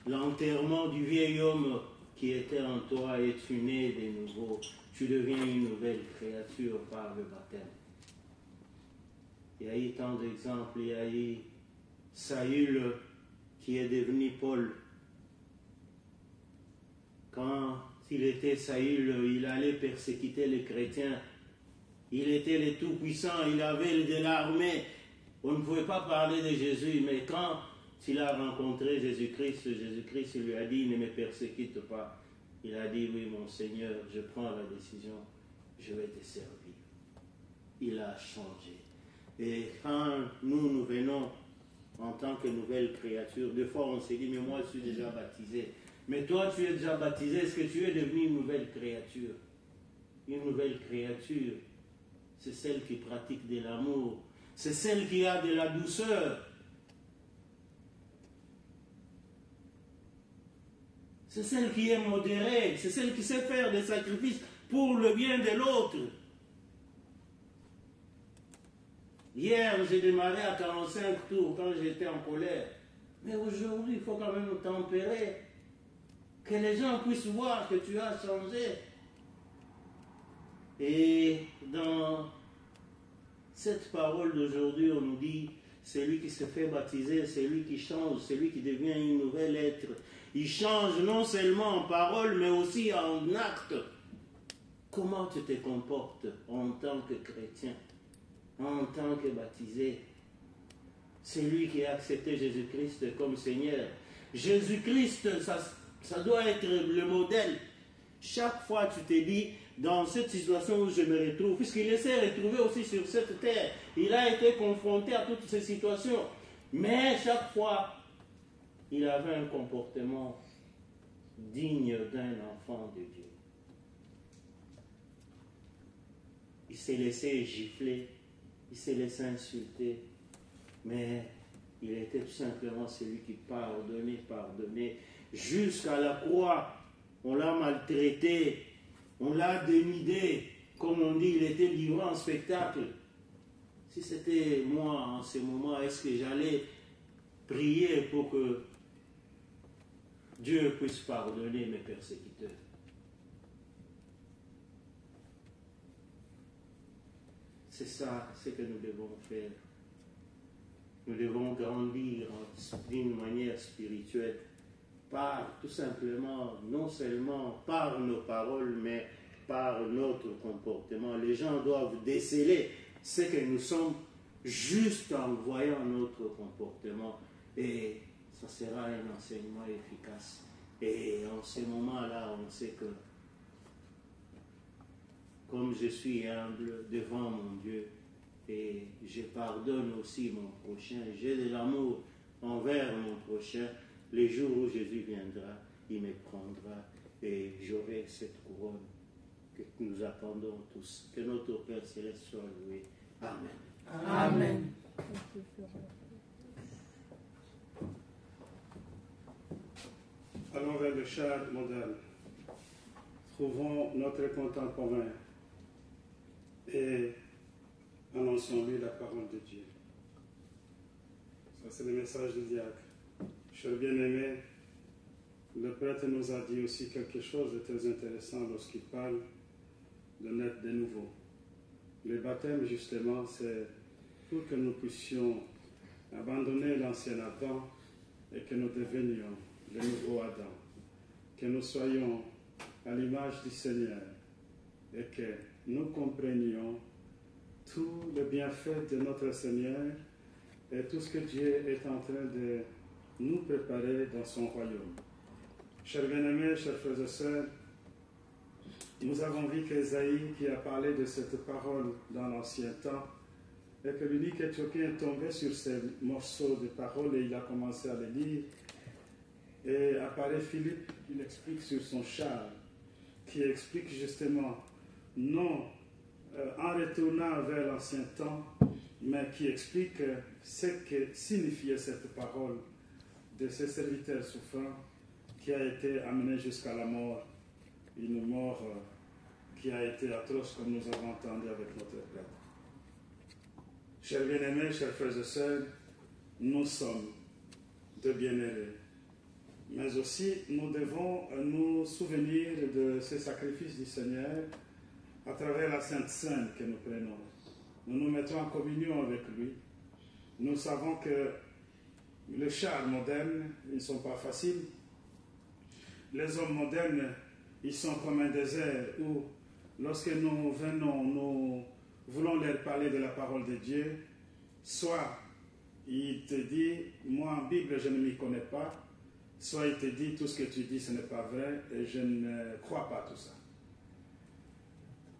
l'enterrement du vieil homme qui était en toi et tu nais de nouveau. Tu deviens une nouvelle créature par le baptême. Il y a eu tant d'exemples. Il y a eu Saül qui est devenu Paul. Quand il était Saül, il allait persécuter les chrétiens. Il était le Tout-Puissant, il avait de l'armée. On ne pouvait pas parler de Jésus, mais quand il a rencontré Jésus-Christ, Jésus-Christ lui a dit, ne me persécute pas. Il a dit, oui, mon Seigneur, je prends la décision, je vais te servir. Il a changé. Et quand nous venons en tant que nouvelle créature, des fois on s'est dit, mais moi je suis déjà baptisé. Mais toi, tu es déjà baptisé, est-ce que tu es devenu une nouvelle créature? Une nouvelle créature, c'est celle qui pratique de l'amour, c'est celle qui a de la douceur. C'est celle qui est modérée, c'est celle qui sait faire des sacrifices pour le bien de l'autre. Hier, j'ai démarré à 45 tours quand j'étais en colère. Mais aujourd'hui, il faut quand même tempérer. Que les gens puissent voir que tu as changé. Et dans cette parole d'aujourd'hui, on nous dit, c'est lui qui se fait baptiser, c'est lui qui change, c'est lui qui devient une nouvelle être. Il change non seulement en parole, mais aussi en acte. Comment tu te comportes en tant que chrétien, en tant que baptisé? C'est lui qui a accepté Jésus-Christ comme Seigneur. Jésus-Christ, ça doit être le modèle. Chaque fois tu te dis, dans cette situation où je me retrouve, puisqu'il s'est retrouvé aussi sur cette terre, il a été confronté à toutes ces situations. Mais chaque fois, il avait un comportement digne d'un enfant de Dieu. Il s'est laissé gifler, il s'est laissé insulter, mais il était tout simplement celui qui pardonnait, jusqu'à la croix. On l'a maltraité, on l'a dénudé, comme on dit, il était livré en spectacle. Si c'était moi en ce moment, est-ce que j'allais prier pour que Dieu puisse pardonner mes persécuteurs? C'est ça, ce que nous devons faire. Nous devons grandir d'une manière spirituelle, tout simplement, non seulement par nos paroles, mais par notre comportement. Les gens doivent déceler ce que nous sommes juste en voyant notre comportement, et ça sera un enseignement efficace. Et en ce moment-là, on sait que comme je suis humble devant mon Dieu, et je pardonne aussi mon prochain, j'ai de l'amour envers mon prochain, les jours où Jésus viendra, il me prendra et j'aurai cette couronne que nous attendons tous. Que notre Père Céleste soit loué. Amen. Amen. Allons vers le char moderne. Trouvons notre contemporain et annonçons-lui la parole de Dieu. Ça, c'est le message du diacre. Chers bien-aimés, le prêtre nous a dit aussi quelque chose de très intéressant lorsqu'il parle de naître de nouveau. Le baptême, justement, c'est pour que nous puissions abandonner l'ancien Adam et que nous devenions le nouveau Adam. Que nous soyons à l'image du Seigneur et que nous comprenions tout le bienfait de notre Seigneur et tout ce que Dieu est en train de nous préparer dans son royaume. Chers bien-aimés, chers frères et sœurs, nous avons vu qu'Ésaïe, qui a parlé de cette parole dans l'ancien temps, et que l'unique Éthiopien est tombé sur ces morceaux de parole et il a commencé à les lire. Et apparaît Philippe, il explique sur son char, qui explique justement, non en retournant vers l'ancien temps, mais qui explique ce que signifiait cette parole de ce serviteur souffrant qui a été amené jusqu'à la mort, une mort qui a été atroce comme nous avons entendu avec notre Père. Chers bien-aimés, chers frères et sœurs, nous sommes de bien-aimés, mais aussi nous devons nous souvenir de ce sacrifice du Seigneur à travers la Sainte Seine que nous prenons. Nous nous mettons en communion avec lui. Nous savons que les chars modernes, ils ne sont pas faciles. Les hommes modernes, ils sont comme un désert où, lorsque nous venons, nous voulons leur parler de la parole de Dieu, soit il te dit, moi en Bible je ne m'y connais pas, soit il te dit, tout ce que tu dis ce n'est pas vrai et je ne crois pas tout ça.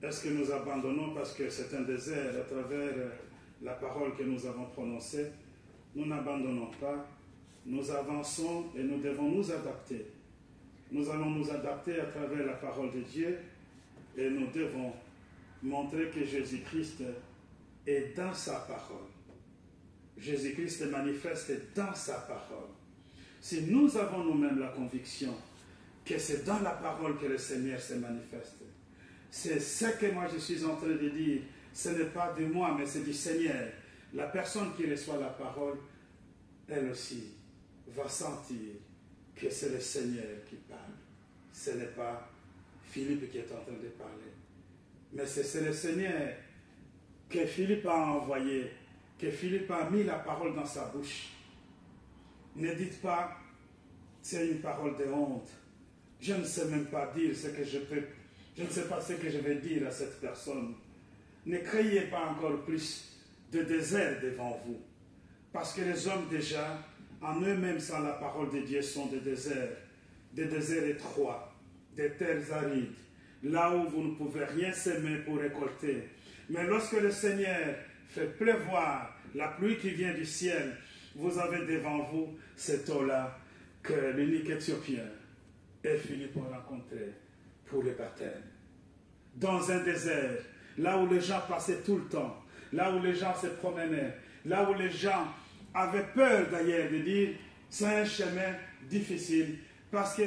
Est-ce que nous abandonnons parce que c'est un désert à travers la parole que nous avons prononcée? Nous n'abandonnons pas, nous avançons et nous devons nous adapter. Nous allons nous adapter à travers la parole de Dieu et nous devons montrer que Jésus-Christ est dans sa parole. Jésus-Christ est manifeste dans sa parole. Si nous avons nous-mêmes la conviction que c'est dans la parole que le Seigneur se manifeste, c'est ce que moi je suis en train de dire, ce n'est pas de moi mais c'est du Seigneur. la personne qui reçoit la parole, elle aussi, va sentir que c'est le Seigneur qui parle. Ce n'est pas Philippe qui est en train de parler, mais c'est le Seigneur que Philippe a envoyé, que Philippe a mis la parole dans sa bouche. Ne dites pas, c'est une parole de honte. Je ne sais même pas dire ce que je peux, je ne sais pas ce que je vais dire à cette personne. Ne créez pas encore plus de désert devant vous, parce que les hommes déjà, en eux-mêmes sans la parole de Dieu, sont des déserts étroits, des terres arides, là où vous ne pouvez rien s'aimer pour récolter. Mais lorsque le Seigneur fait pleuvoir la pluie qui vient du ciel, vous avez devant vous cette eau-là que l'unique Éthiopien et Philippe ont rencontré pour le baptême. Dans un désert, là où les gens passaient tout le temps, là où les gens se promenaient, là où les gens avaient peur d'ailleurs de dire c'est un chemin difficile, parce que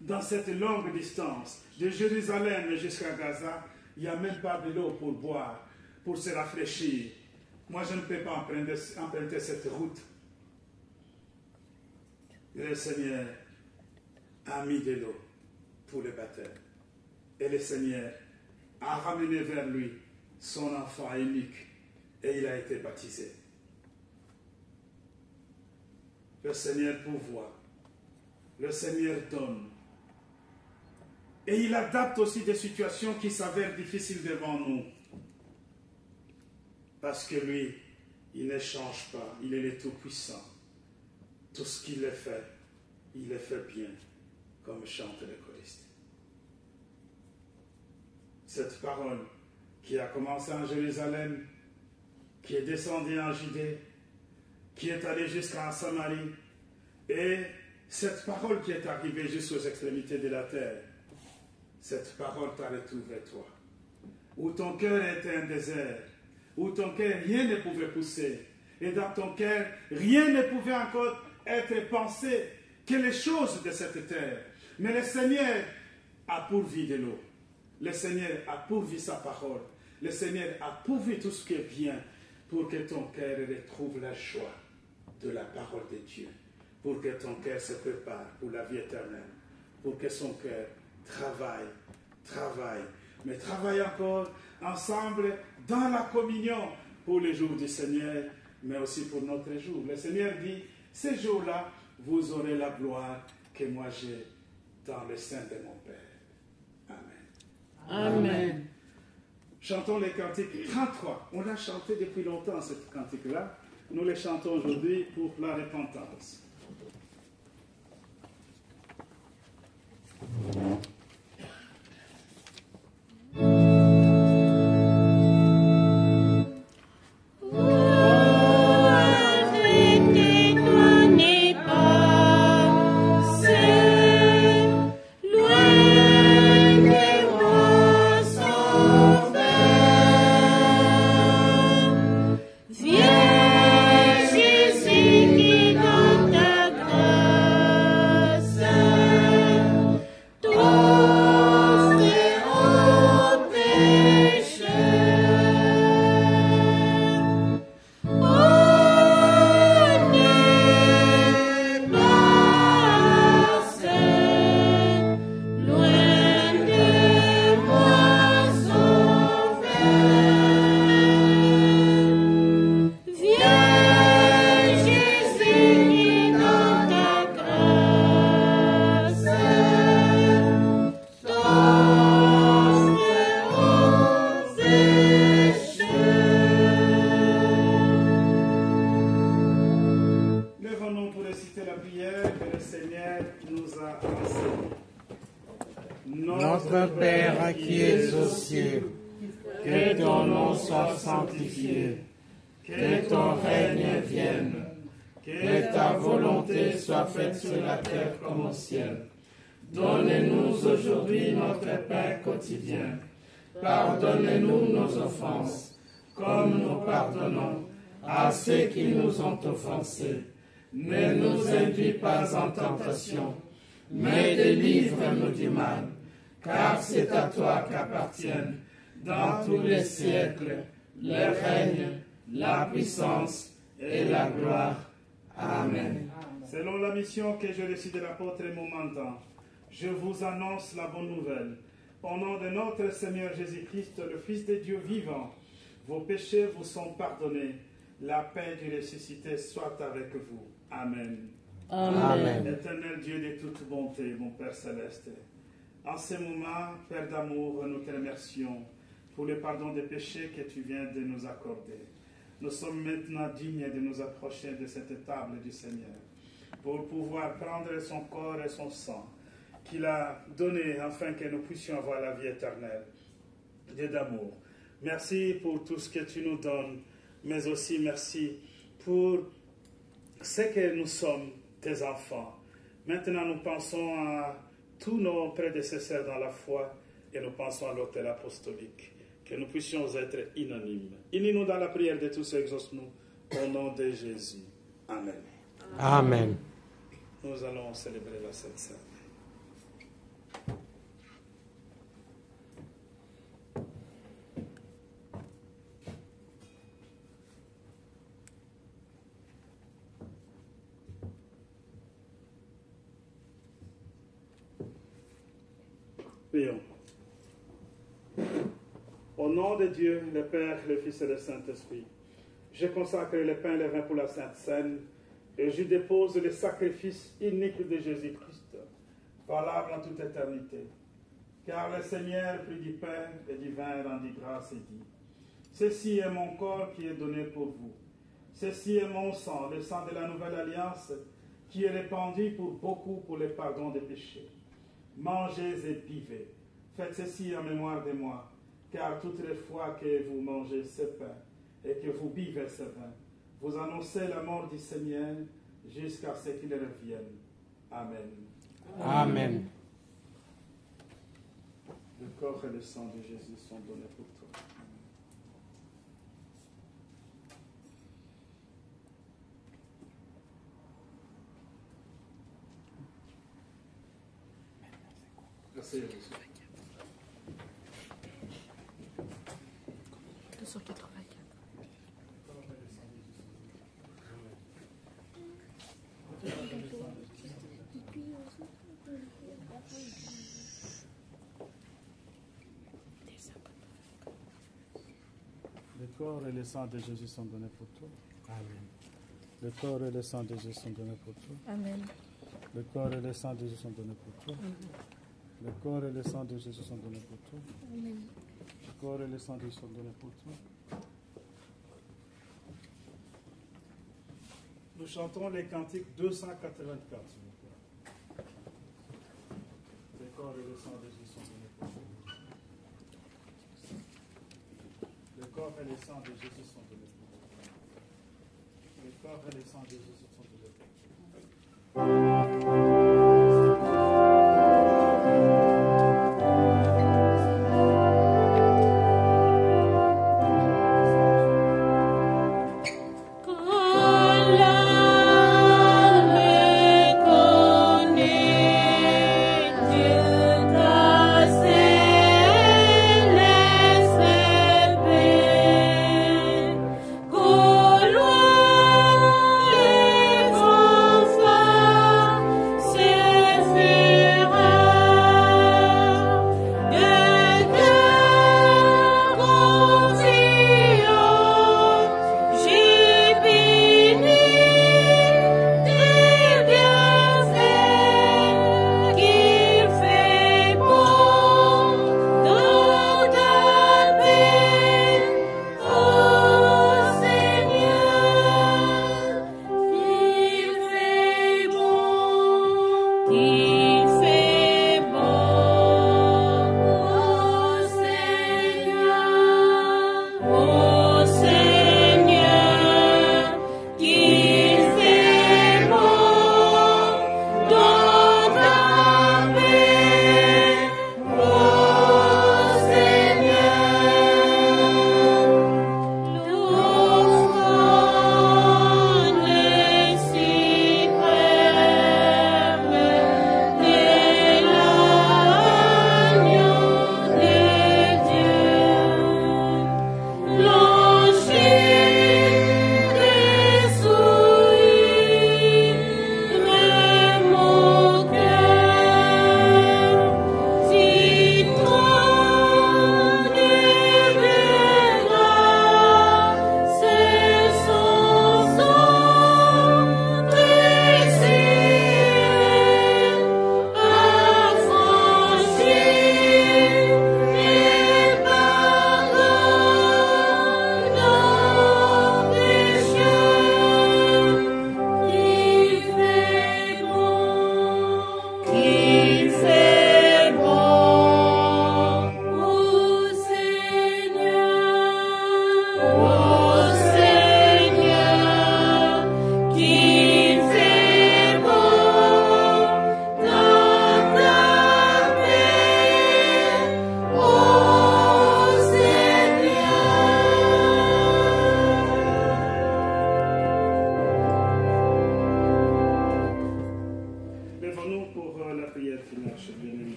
dans cette longue distance, de Jérusalem jusqu'à Gaza, il n'y a même pas de l'eau pour boire, pour se rafraîchir. Moi, je ne peux pas emprunter cette route. Mais le Seigneur a mis de l'eau pour le baptême. Et le Seigneur a ramené vers lui son enfant unique. Et il a été baptisé. Le Seigneur pourvoit. Le Seigneur donne. Et il adapte aussi des situations qui s'avèrent difficiles devant nous. Parce que lui, il ne change pas. Il est le Tout-Puissant. Tout ce qu'il fait, il le fait bien, comme chante le choriste. Cette parole qui a commencé en Jérusalem, qui est descendue en Judée, qui est allée jusqu'en Samarie, et cette parole qui est arrivée jusqu'aux extrémités de la terre, cette parole t'a retrouvé toi. Où ton cœur était un désert, où ton cœur rien ne pouvait pousser, et dans ton cœur rien ne pouvait encore être pensé que les choses de cette terre. Mais le Seigneur a pourvu de l'eau. Le Seigneur a pourvu sa parole. Le Seigneur a pourvu tout ce qui est bien pour que ton cœur retrouve la joie de la parole de Dieu, pour que ton cœur se prépare pour la vie éternelle, pour que son cœur travaille, mais travaille encore ensemble dans la communion pour les jours du Seigneur, mais aussi pour notre jour. Le Seigneur dit, ces jours-là, vous aurez la gloire que moi j'ai dans le sein de mon Père. Amen. Amen. Chantons les cantiques 33. On l'a chanté depuis longtemps, cette cantique-là. Nous les chantons aujourd'hui pour la repentance. Notre Père qui es aux cieux, que ton nom soit sanctifié, que ton règne vienne, que ta volonté soit faite sur la terre comme au ciel. Donne-nous aujourd'hui notre pain quotidien. Pardonne-nous nos offenses, comme nous pardonnons à ceux qui nous ont offensés. Ne nous induis pas en tentation, mais délivre-nous du mal. Car c'est à toi qu'appartiennent, dans tous les siècles, le règne, la puissance et la gloire. Amen. Selon la mission que j'ai reçue de l'apôtre et mon mandat, je vous annonce la bonne nouvelle. Au nom de notre Seigneur Jésus-Christ, le Fils de Dieu vivant, vos péchés vous sont pardonnés. La paix du ressuscité soit avec vous. Amen. Amen. Éternel Dieu de toute bonté, mon Père céleste, en ce moment, Père d'amour, nous te remercions pour le pardon des péchés que tu viens de nous accorder. Nous sommes maintenant dignes de nous approcher de cette table du Seigneur pour pouvoir prendre son corps et son sang qu'il a donné afin que nous puissions avoir la vie éternelle. Dieu d'amour, merci pour tout ce que tu nous donnes, mais aussi merci pour ce que nous sommes, tes enfants. Maintenant, nous pensons à tous nos prédécesseurs dans la foi et nous pensons à l'autel apostolique. Que nous puissions être unanimes. Unis-nous dans la prière de tous, exauce-nous au nom de Jésus. Amen. Amen. Nous allons célébrer la Sainte Seine. Prions. Au nom de Dieu, le Père, le Fils et le Saint-Esprit, je consacre le pain et le vin pour la Sainte Seine et je dépose le sacrifice unique de Jésus-Christ, valable en toute éternité. Car le Seigneur prit du pain et du vin, rendit grâce et dit, « Ceci est mon corps qui est donné pour vous. Ceci est mon sang, le sang de la nouvelle alliance, qui est répandu pour beaucoup pour le pardon des péchés. Mangez et buvez. Faites ceci en mémoire de moi. Car toutes les fois que vous mangez ce pain et que vous buvez ce vin, vous annoncez la mort du Seigneur jusqu'à ce qu'il revienne. Amen. Amen. Le corps et le sang de Jésus sont donnés pour toi. Asseyez-vous. 284. Le corps et le sang de Jésus sont donnés pour toi. Amen. Le corps et le sang de Jésus sont donnés pour toi. Amen. Le corps et le sang de Jésus sont donnés pour toi. Le corps et le sang de Jésus sont donnés pour toi. Amen. Le corps et le sang de Jésus sont donnés pour toi. Nous chantons les cantiques 284, s'il vous plaît. Le corps et le sang de Jésus sont donnés pour toi. Le corps et le sang de Jésus sont donnés pour toi. Le corps et le sang de Jésus sont donnés pour toi. Go,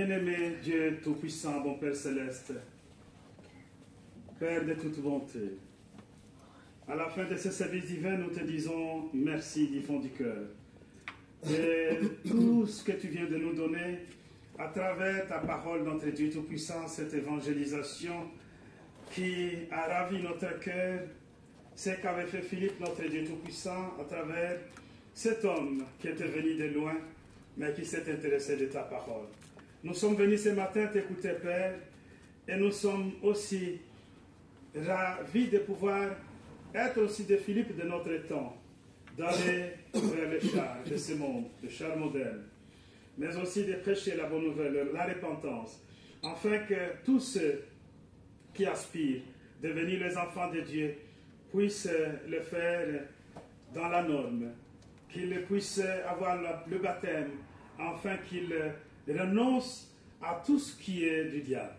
Bien-aimé Dieu Tout-Puissant, bon Père Céleste, Père de toute bonté, à la fin de ce service divin, nous te disons merci du fond du cœur. Et tout ce que tu viens de nous donner, à travers ta parole, notre Dieu Tout-Puissant, cette évangélisation qui a ravi notre cœur, c'est qu'avait fait Philippe, notre Dieu Tout-Puissant, à travers cet homme qui était venu de loin, mais qui s'est intéressé de ta parole. Nous sommes venus ce matin t'écouter, Père, et nous sommes aussi ravis de pouvoir être aussi des Philippe de notre temps, d'aller vers les chars de ce monde, les chars modernes, mais aussi de prêcher la bonne nouvelle, la repentance, afin que tous ceux qui aspirent à devenir les enfants de Dieu puissent le faire dans la norme, qu'ils puissent avoir le baptême, afin qu'ils renoncent à tout ce qui est du diable.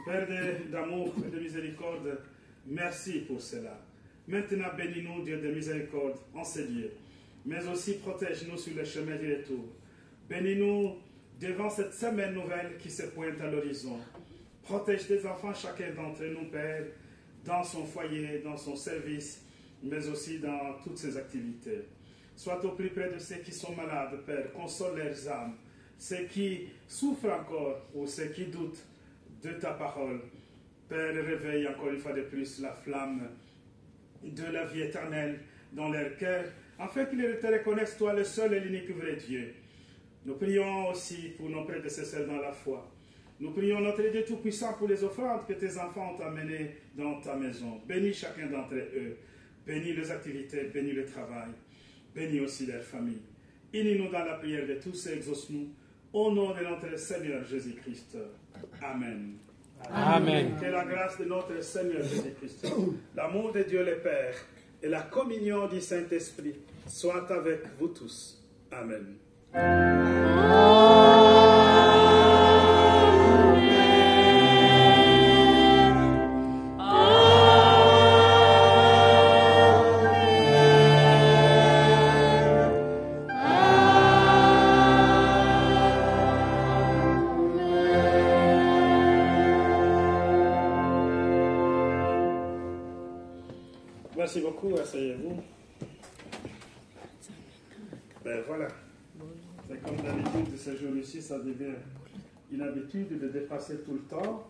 Père d'amour et de miséricorde, merci pour cela. Maintenant, bénis-nous, Dieu de miséricorde, en ces lieux, mais aussi protège-nous sur le chemin du retour. Bénis-nous devant cette semaine nouvelle qui se pointe à l'horizon. Protège tes enfants, chacun d'entre nous, Père, dans son foyer, dans son service, mais aussi dans toutes ses activités. Sois au plus près de ceux qui sont malades, Père, console leurs âmes, ceux qui souffrent encore ou ceux qui doutent de ta parole. Père, réveille encore une fois de plus la flamme de la vie éternelle dans leur cœur, afin qu'ils te reconnaissent, toi, le seul et l'unique vrai Dieu. Nous prions aussi pour nos prédécesseurs dans la foi. Nous prions notre Dieu Tout-Puissant pour les offrandes que tes enfants ont amenées dans ta maison. Bénis chacun d'entre eux. Bénis les activités, bénis le travail. Bénis aussi leurs familles. Unis-nous dans la prière de tous et exauce-nous. Au nom de notre Seigneur Jésus-Christ. Amen. Amen. Que la grâce de notre Seigneur Jésus-Christ, l'amour de Dieu le Père et la communion du Saint-Esprit soient avec vous tous. Amen. Merci beaucoup, asseyez-vous. Ben voilà. C'est comme d'habitude, ce jour-ci, ça devient une habitude de dépasser tout le temps.